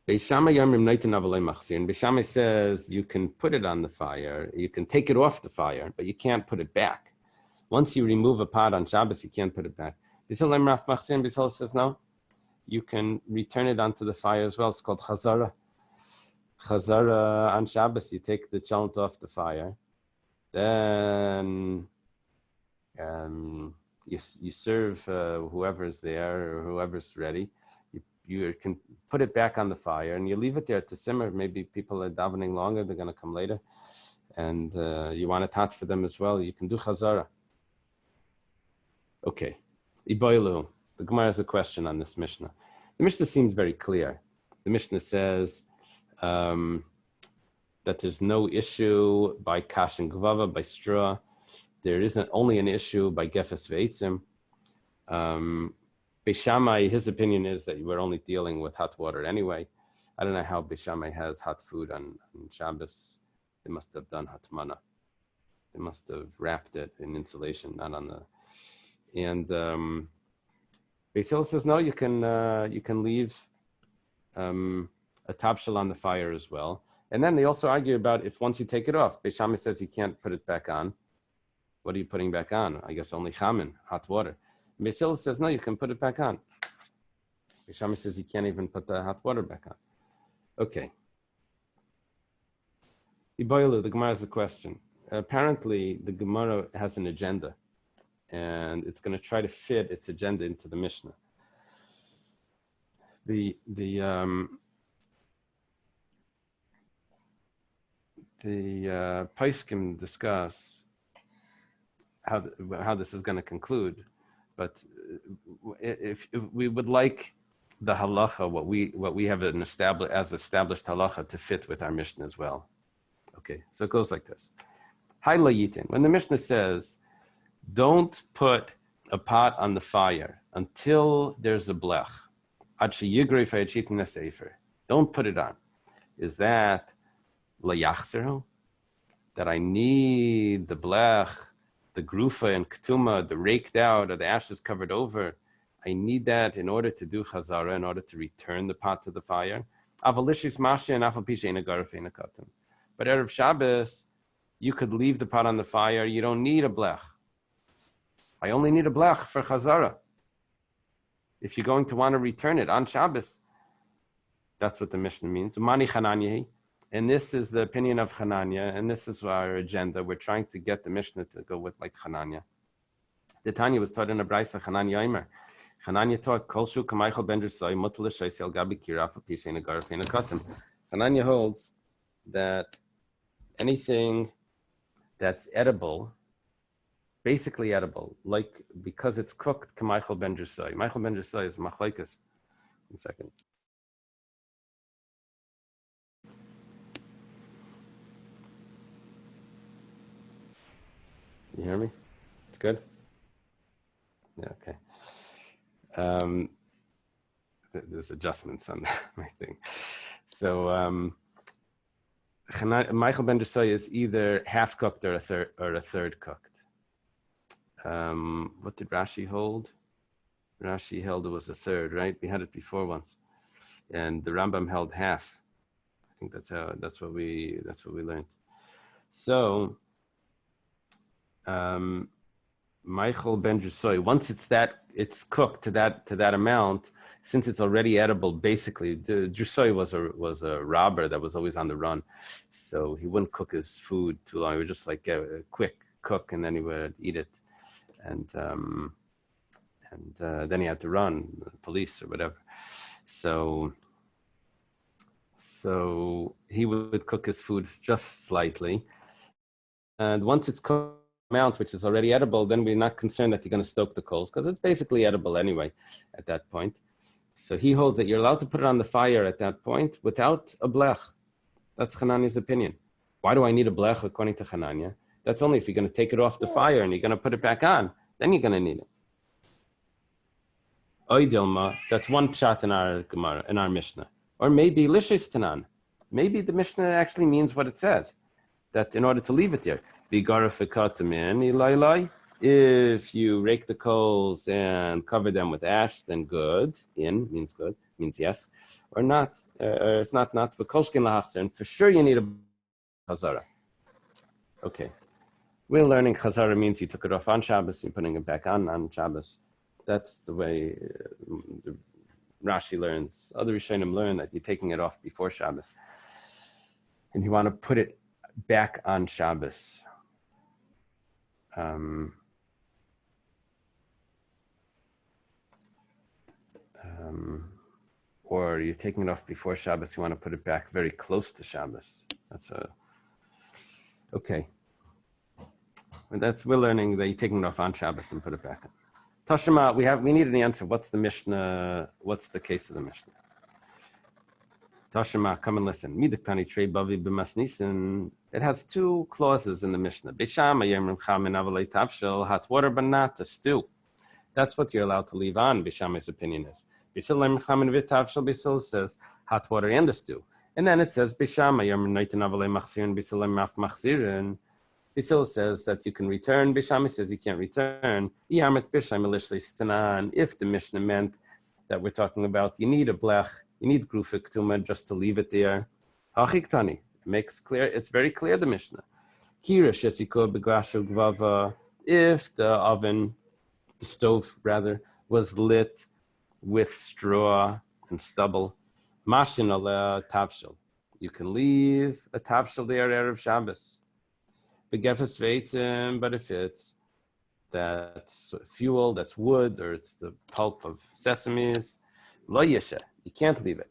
Beis Shammai Yomrim Noitin Avalei Machzir. And Beis Shammai says you can put it on the fire, you can take it off the fire, but you can't put it back. Once you remove a pot on Shabbos, you can't put it back. Beis Hillel Raf Machzir, and Beis Hillel says no, you can return it onto the fire as well. It's called Chazara. Chazara on Shabbos, you take the chalent off the fire, then you serve whoever's there or whoever's ready. You can put it back on the fire and you leave it there to simmer. Maybe people are davening longer, they're going to come later. And you want a tat for them as well, you can do Chazara. Okay. Iboilu. The Gemara has a question on this Mishnah. The Mishnah seems very clear. The Mishnah says that there's no issue by kash and gvava, by straw. There isn't only an issue by gefes ve'etzim. Beis Shammai, his opinion is that we're only dealing with hot water anyway. I don't know how Beis Shammai has hot food on Shabbos. They must have done hatmana. They must have wrapped it in insulation, not on the. And Beis Hillel says no. You can leave a tabshel on the fire as well. And then they also argue about if once you take it off, Beis Shammai says you can't put it back on. What are you putting back on? I guess only chamin, hot water. Beis Hillel says, no, you can put it back on. Beis Shammai says you can't even put the hot water back on. Okay. Iboilu, the Gemara has a question. Apparently, the Gemara has an agenda, and it's going to try to fit its agenda into the Mishnah. The Paiskim discuss how this is going to conclude. But if we would like the halacha, what we have established halacha to fit with our Mishnah as well. Okay, so it goes like this. When the Mishnah says, don't put a pot on the fire until there's a blech. Don't put it on. Is that layachzerhu? That I need the blech, the grufa and ketuma, the raked out or the ashes covered over, I need that in order to do chazara, in order to return the pot to the fire. But Erev Shabbos, you could leave the pot on the fire. You don't need a blech. I only need a blech for chazara. If you're going to want to return it on Shabbos, that's what the Mishnah means. And this is the opinion of Hananya, and this is our agenda. We're trying to get the Mishnah to go with like Hananya. The Tanya was taught in a Braisa, Hananya Omer. Hananya taught, Kol shu kamaychal ben drusai, mutal l'shaisi al gabi kiraf pishein agaraf in a katim. Hananya holds that anything that's edible, basically edible, like because it's cooked, kamaychal ben drusai. Michael ben drusai is machlaikas. 1 second. You hear me? It's good? Yeah, okay. There's adjustments on my thing. So Michael ben Drusai is either half cooked or a third cooked. What did Rashi hold? Rashi held it was a third, right? We had it before once. And the Rambam held half. I think that's what we learned. So Michael ben Drusai, once it's cooked to that amount, since it's already edible, basically the Drusai was a robber that was always on the run, so he wouldn't cook his food too long. He would just like a quick cook and then he would eat it, and then he had to run, police or whatever. So he would cook his food just slightly, and once it's cooked amount which is already edible, then we're not concerned that you're going to stoke the coals because it's basically edible anyway at that point. So he holds that you're allowed to put it on the fire at that point without a blech. That's Hanania's opinion. Why do I need a blech according to Hanania? That's only if you're going to take it off the fire and you're going to put it back on, then you're going to need it. Oidilma, that's one pshat in our Gemara, in our Mishnah. Or maybe Lishes Tanan. Maybe the Mishnah actually means what it said, that in order to leave it there, if you rake the coals and cover them with ash, then good. In means good. means yes, or not, or if not, v'kolshkin lahachzer, and for sure you need a chazara. Okay, we're learning chazara means you took it off on Shabbos, you're putting it back on Shabbos. That's the way the Rashi learns. Other Rishonim learn that you're taking it off before Shabbos, and you want to put it back on Shabbos. Or you're taking it off before Shabbos, you want to put it back very close to Shabbos. Okay. We're learning that you're taking it off on Shabbos and put it back on. Tashima, we need an answer. What's the Mishnah? What's the case of the Mishnah? Tashima, come and listen. Midaktani trei bavi b'masnisin. It has two clauses in the Mishnah. Bisham ayemrim chamin avalei tavshel, hot water but not the stew. That's what you're allowed to leave on, Bisham's opinion is. Bisalem chamin v'tavshel, Bisal says hot water and the stew. And then it says Bisham ayemrim noitin avalei machzirin, Bisalem maf machzirin. Bisil says that you can return. Bishami says you can't return. If the Mishnah meant that we're talking about you need a blech, you need grufik tuma just to leave it there. Hachiktani makes clear. It's very clear the Mishnah. If the oven, the stove rather, was lit with straw and stubble, mashin ala tavshel, you can leave a tavshel there erev Shabbos. But if it's that's fuel, that's wood, or it's the pulp of sesames, lo yeshe, you can't leave it.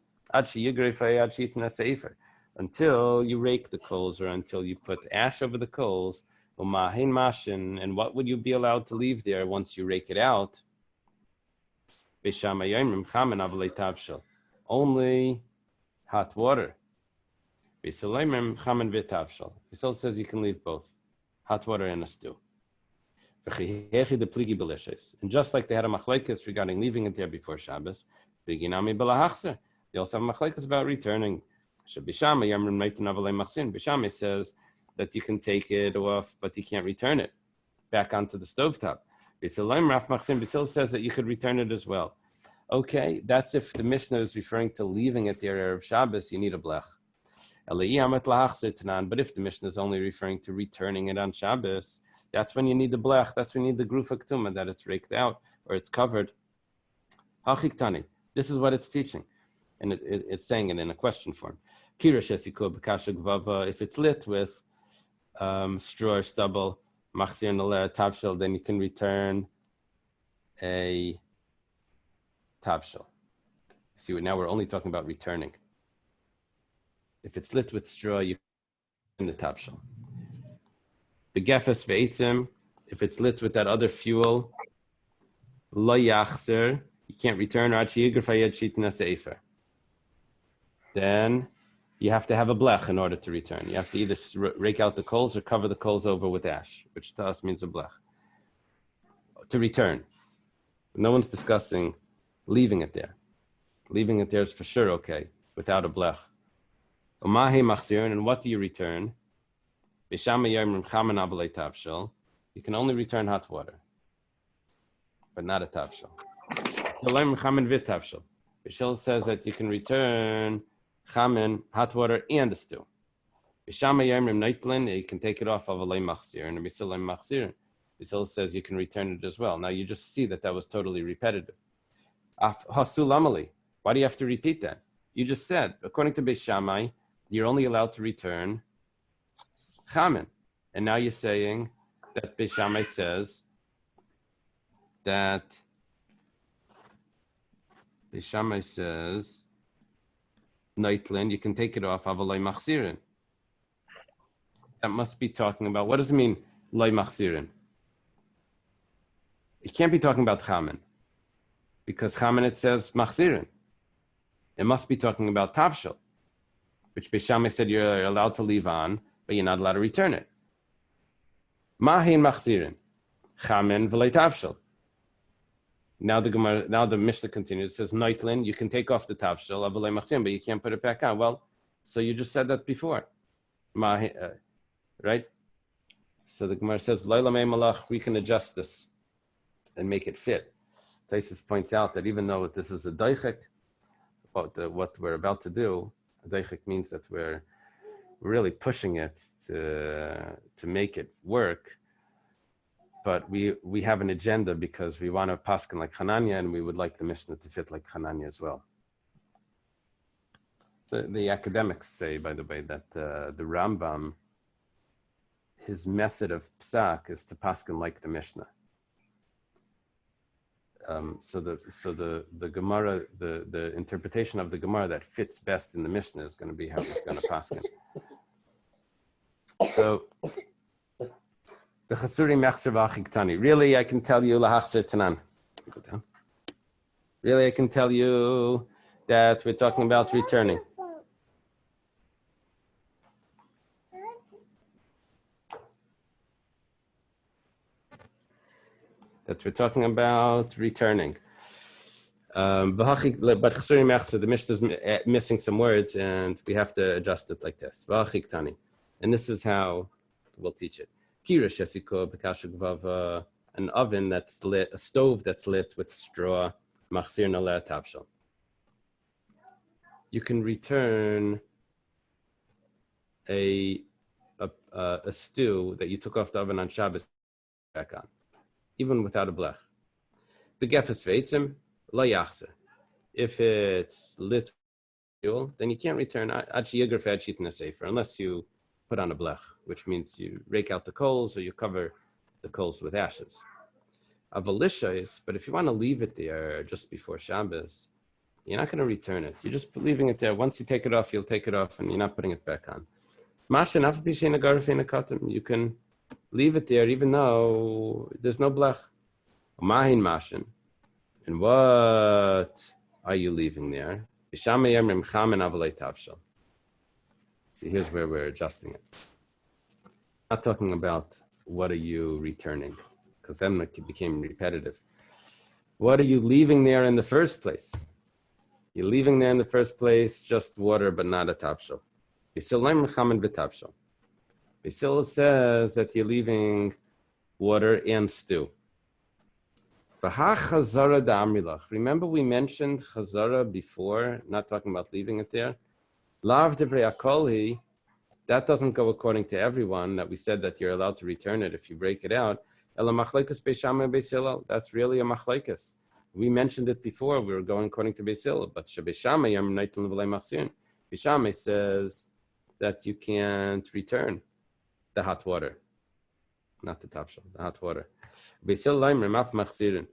Until you rake the coals, or until you put ash over the coals. And what would you be allowed to leave there once you rake it out? Only hot water. Yisrael says you can leave both, hot water and a stew. And just like they had a machlekes regarding leaving it there before Shabbos, they also have a machlekes about returning. Bishame says that you can take it off, but you can't return it back onto the stovetop. Bisil says that you could return it as well. Okay, that's if the Mishnah is referring to leaving it there of Shabbos, you need a blech. But if the Mishnah is only referring to returning it on Shabbos, that's when you need the blech, that's when you need the grufa ktuma, that it's raked out or it's covered. Hachiktani, this is what it's teaching. And it's saying it in a question form. If it's lit with straw or stubble, then you can return a tavshel. See, now we're only talking about returning. If it's lit with straw, you can the tavshel. Begefes ve'etzim, if it's lit with that other fuel, lo yachzer, you can't return. Then you have to have a blech in order to return. You have to either rake out the coals or cover the coals over with ash, which to us means a blech. To return. No one's discussing leaving it there. Leaving it there is for sure okay, without a blech. And what do you return? You can only return hot water, but not a tavshel. Bishel says that you can return chamin, hot water, and a stew. You can take it off of a lay machzir, and Bishel says you can return it as well. Now you just see that was totally repetitive. Why do you have to repeat that? You just said, according to Beis Shammai, you're only allowed to return chamin. And now you're saying that Beis Shammai says that Beis Shammai says Noitlin, you can take it off of a loy machzirin. That must be talking about, what does it mean, loy machzirin? It can't be talking about chamin, because chamin it says machzirin. It must be talking about tavshel, which Beis Shammai said you're allowed to leave on, but you're not allowed to return it. Mahin machzirin, chamin v'lei tavshel. Now the Mishnah continues. It says, Noitlin, you can take off the tavshel, avalei machzirin, but you can't put it back on. Well, so you just said that before. Right? So the Gemara says, Laila mei malach, we can adjust this and make it fit. Taisus points out that even though this is a daichek, what we're about to do, daichik means that we're really pushing it to make it work. But we have an agenda because we want to paskin like Hananya, and we would like the Mishnah to fit like Hananya as well. The academics say, by the way, that the Rambam, his method of psak is to paskin like the Mishnah. So the Gemara, the interpretation of the Gemara that fits best in the Mishnah is going to be how he's going to paskin. So the Chasuri Mechser V'Achiktani. Really, I can tell you lahachzer tanan. Go down. Really, I can tell you that we're talking about returning. That we're talking about returning. But Chasuri Mechser, the Mishnah is missing some words, and we have to adjust it like this. V'Achiktani. And this is how we'll teach it. An oven that's lit, a stove that's lit with straw. You can return a stew that you took off the oven on Shabbos back on, even without a blech. If it's lit fuel, then you can't return unless you put on a blech, which means you rake out the coals or you cover the coals with ashes. Avalishais, but if you want to leave it there just before Shabbos, you're not going to return it. You're just leaving it there. Once you take it off, you'll take it off and you're not putting it back on. You can leave it there even though there's no blech. And what are you leaving there? See, here's where we're adjusting it. Not talking about what are you returning, because then it became repetitive. What are you leaving there in the first place? You're leaving there in the first place just water, but not a tavshel. Basil says that you're leaving water and stew. Remember we mentioned chazara before, not talking about leaving it there. Lav divrei akolhi, that doesn't go according to everyone, that we said that you're allowed to return it if you break it out. Ela machlekes Beis Shammai Beis Hillel, that's really a machlekes. We mentioned it before, we were going according to Beis Hillel, but Beis Shammai yam neitel v'lei machzir. Beis Shammai says that you can't return the hot water, not the tafshel, the hot water. Beis Hillel leimer maf machzirin.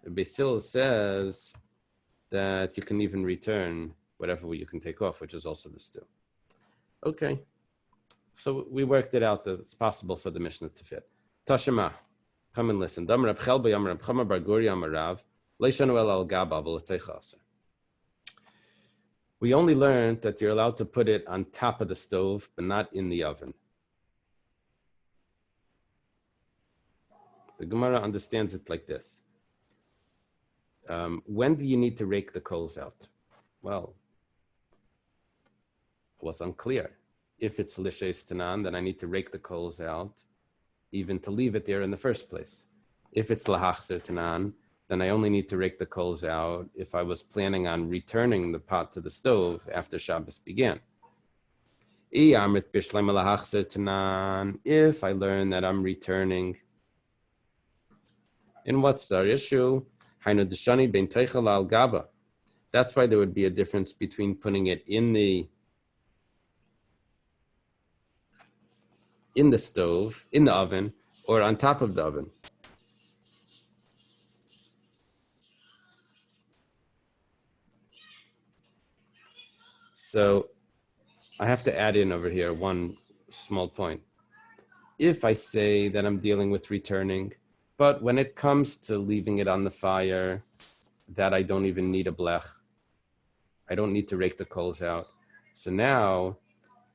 Beis Hillel says that you can even return whatever you can take off, which is also the stew. Okay, so we worked it out that it's possible for the Mishnah to fit. Tashema, come and listen. We only learned that you're allowed to put it on top of the stove, but not in the oven. The Gemara understands it like this. When do you need to rake the coals out? Well, it was unclear. If it's lishes tanan, then I need to rake the coals out, even to leave it there in the first place. If it's lahachzer tanan, then I only need to rake the coals out if I was planning on returning the pot to the stove after Shabbos began. If I learn that I'm returning, and what's the issue? That's why there would be a difference between putting it in the stove, in the oven, or on top of the oven. So I have to add in over here one small point. If I say that I'm dealing with returning, but when it comes to leaving it on the fire, that I don't even need a blech, I don't need to rake the coals out. So now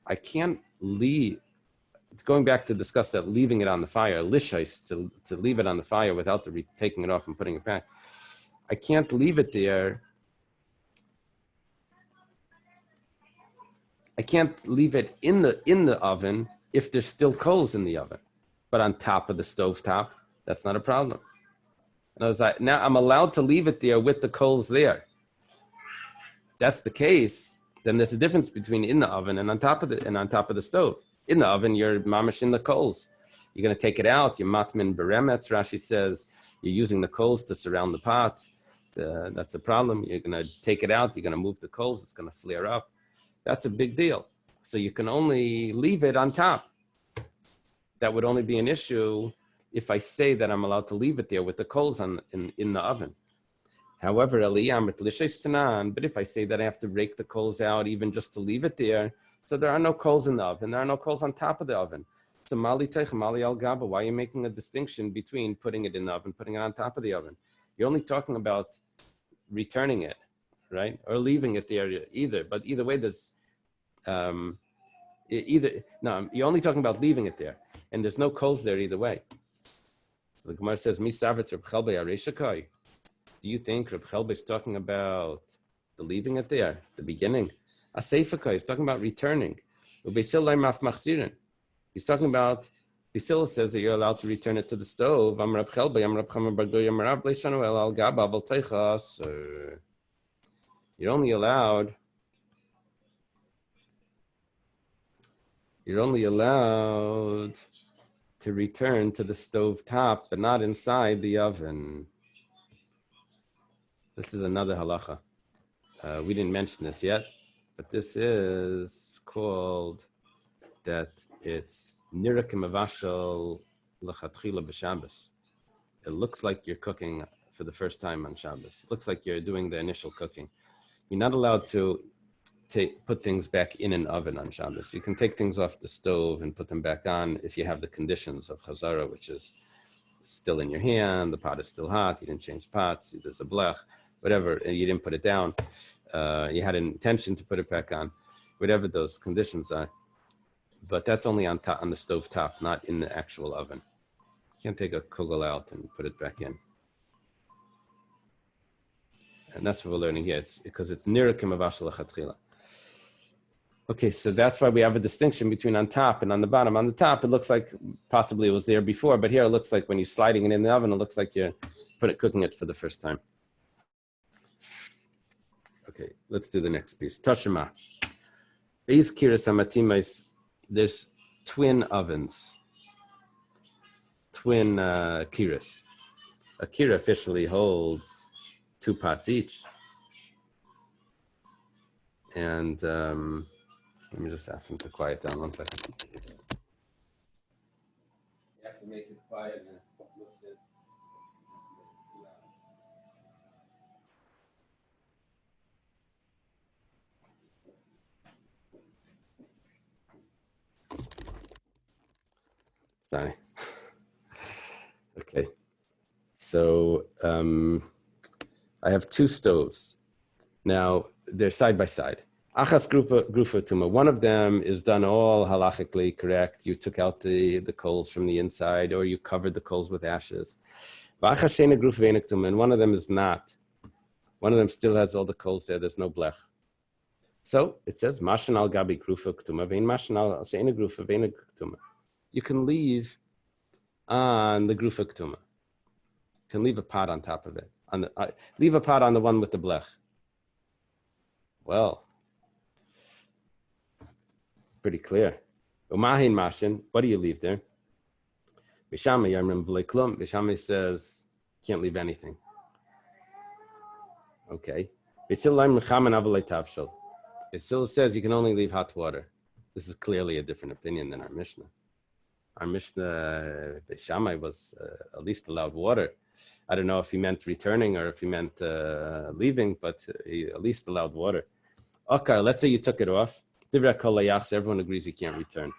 I can't leave. Going back to discuss that leaving it on the fire, lishais, to leave it on the fire without taking it off and putting it back. I can't leave it there. I can't leave it in the oven if there's still coals in the oven, but on top of the stovetop, that's not a problem. And I was like, now I'm allowed to leave it there with the coals there. that's the case, then there's a difference between in the oven and on top of the stove. In the oven, you're mamish in the coals. You're going to take it out. You're matmin beremetz. Rashi says you're using the coals to surround the pot. That's a problem. You're going to take it out. You're going to move the coals. It's going to flare up. That's a big deal. So you can only leave it on top. That would only be an issue if I say that I'm allowed to leave it there with the coals in the oven. However, but if I say that I have to rake the coals out even just to leave it there, so there are no coals in the oven, there are no coals on top of the oven. So mali teich, mali al gaba, why are you making a distinction between putting it in the oven, putting it on top of the oven? You're only talking about returning it, right? Or leaving it there either. But either way, there's you're only talking about leaving it there, and there's no coals there either way. So the Gemara says, "Mi savet Reb Chelbei areshakai." Do you think Reb Chelbei is talking about the leaving it there, the beginning? Aseifakai is talking about returning. He's talking about. Bisila says that you're allowed to return it to the stove. Am Reb Chelbei, am Reb Chamer bar Goy, am Rav leishanu el al gaba aval teichas. You're only allowed to return to the stove top, but not inside the oven. This is another halacha. We didn't mention this yet, but this is called that it's nira k'mavashal l'chatchila b'Shabbos. It looks like you're cooking for the first time on Shabbos. It looks like you're doing the initial cooking. You're not allowed to put things back in an oven on Shabbos. You can take things off the stove and put them back on if you have the conditions of chazara, which is still in your hand, the pot is still hot, you didn't change pots, there's a blech, whatever, and you didn't put it down, you had an intention to put it back on, whatever those conditions are. But that's only on the stove top, not in the actual oven. You can't take a kugel out and put it back in. And that's what we're learning here. It's because it's nira k'mavashal l'chatchila. Okay, so that's why we have a distinction between on top and on the bottom. On the top, it looks like possibly it was there before, but here it looks like when you're sliding it in the oven, it looks like you're cooking it for the first time. Okay, let's do the next piece. Tashima. These kiras amatimais, there's twin ovens, twin kiras. A kira officially holds 2 pots each. And let me just ask them to quiet down 1 second. You have to make it quiet and listen. Sorry. Okay. So I have 2 stoves. Now they're side by side. Achas grufa tuma. One of them is done all halachically correct. You took out the coals from the inside, or you covered the coals with ashes. V'achas shena grufa v'enik tuma, and one of them is not. One of them still has all the coals there. There's no blech. So it says mashan al gabi grufa ktuma vein mashan al shena grufa v'enik ktuma. You can leave on the grufa ktuma. You can leave a pot on top of it. Leave a pot on the one with the blech. Well, pretty clear. Umahin mashin, what do you leave there? Bishama yamrim v'lei klum. Bishama says, can't leave anything. Okay. It still says you can only leave hot water. This is clearly a different opinion than our Mishnah. Our Mishnah, Beishamai was at least allowed water. I don't know if he meant returning or if he meant leaving, but he at least allowed water. Okay, let's say you took it off. Divra kol layachs, everyone agrees you can't return.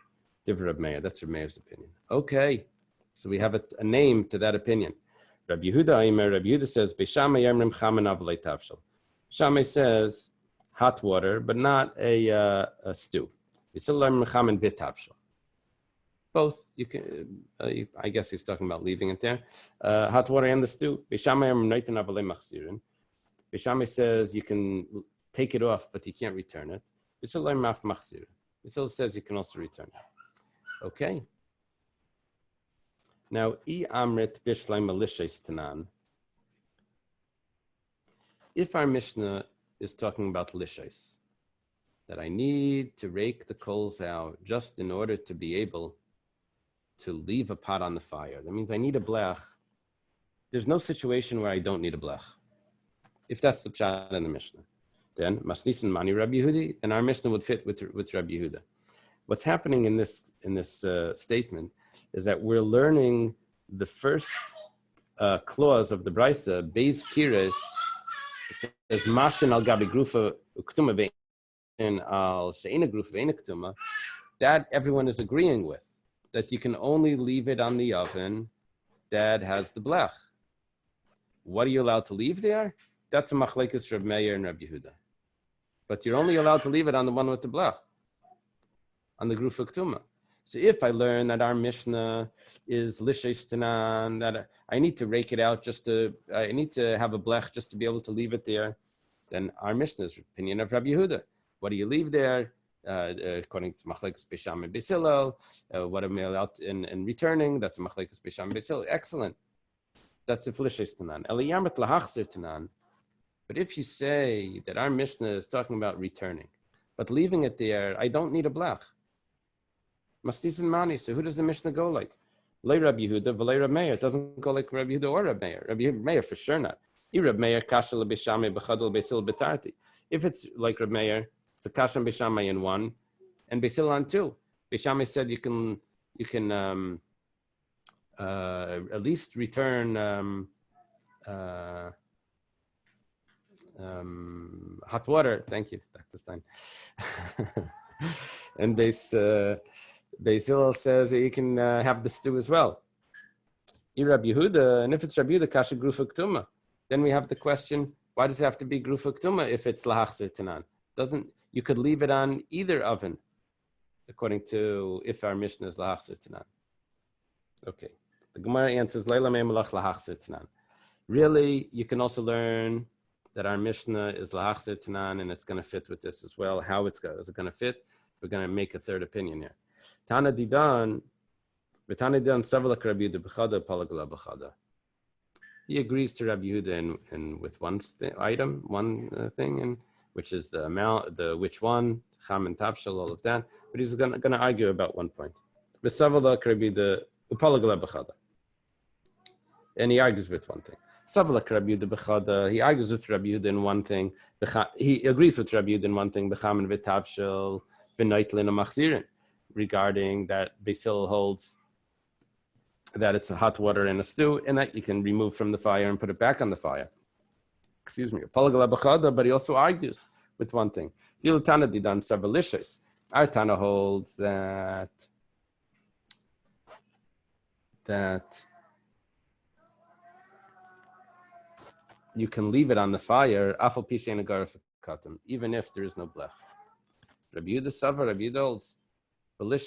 Divra Reb Meir, that's Reb Meir's opinion. Okay, so we have a name to that opinion. Reb Yehuda says, Beishamai yamrim chamanav leitavshel. Shammai says hot water, but not a stew. Both, you can. I guess he's talking about leaving it there. Hot water and the stew. Beishamai says you can take it off, but you can't return it. Bissel says you can also return it. Okay. Now, if our Mishnah is talking about lishos, that I need to rake the coals out just in order to be able to leave a pot on the fire. That means I need a blech. There's no situation where I don't need a blech. If that's the pshat in the Mishnah, then Masnisin Mani Rabbi Yehudi, and our Mishnah would fit with Rabbi Yehuda. What's happening in this statement is that we're learning the first clause of the Brisa, Beis Kiris, it says Mashin al Gabi Grufa Uktuma Ve'in al She'ina Grufa Ve'ina Ktuma. That everyone is agreeing with, that you can only leave it on the oven that has the blech. What are you allowed to leave there? That's a machlekes Reb Meir and Reb Yehuda. But you're only allowed to leave it on the one with the blech, on the grufa ktuma. So if I learn that our Mishnah is lishes tanan, that I need to rake it out I need to have a blech just to be able to leave it there, then our Mishnah is opinion of Rabbi Yehuda. What do you leave there? According to machlekes Beisham and Beis Hillel, what am I allowed in returning? That's a machlekes Beisham and Beis Hillel. Excellent. That's a lishes tanan. Eliyamet lahachzir tanan. But if you say that our Mishnah is talking about returning, but leaving it there, I don't need a blech. Mastis and Mani, so who does the Mishnah go like? Lei Rabbi Yehuda, v'lei Rabbi Meir. It doesn't go like Rabbi Yehuda or Rabbi Meir. Rabbi Meir for sure not. Rabbi Meir kasha lebeshame b'chadol beisil betarti. If it's like Rabbi Meir, it's a kasha beishamay in one, and beisil on two. Beishamay said you can at least return hot water. Thank you, Dr. Stein. And Beis Hillel says that you can have the stew as well. Rabbi Yehuda, and if it's Rabbi Yehuda, kasha grufa ktuma, then we have the question: why does it have to be grufa ktuma if it's lahachzir tanan? You could leave it on either oven, according to if our Mishnah is lahachzir tanan. Okay, the Gemara answers leila mei malach lahachzir tanan. Really, you can also learn that our Mishnah is lahachzir tanan, and it's going to fit with this as well. How is it going to fit? We're going to make a third opinion here. Tana didan, v'tana didan savalak Rabbi Yehuda b'chada palagla b'chada. He agrees to Rabbi Yehuda in with one thing, and which is the amount, which one, cham and tavshel, all of that. But he's going to argue about one point. V'savalak Rabbi Yehuda palagla b'chada, and he argues with one thing. Savalak Rabbi Yehuda b'chada. He argues with Rabbi Yehuda in one thing. He agrees with Rabbi Yehuda in one thing. B'cham and v'tavshel v'naitlin amachzirin. Regarding that Beis Hillel holds that it's a hot water in a stew, and that you can remove from the fire and put it back on the fire. Excuse me. But he also argues with one thing. Our Tana holds that you can leave it on the fire, even if there is no blech. Rabbi Yehuda Sava, Rabbi Yehuda holds even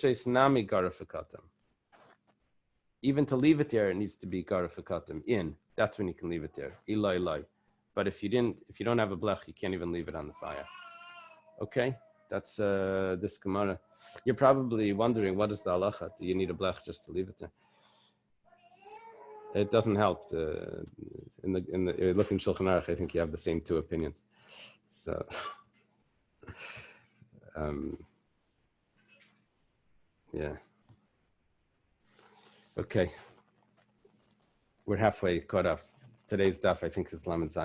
to leave it there, it needs to be garafakatim in. That's when you can leave it there. Ilai. But if you don't have a blech, you can't even leave it on the fire. Okay, that's this Gemara. You're probably wondering, what is the halacha? Do you need a blech just to leave it there? It doesn't help. In the look in Shulchan Aruch, I think you have the same two opinions. So. Yeah. Okay. We're halfway caught up. Today's daf, I think, is Lamed Zayin.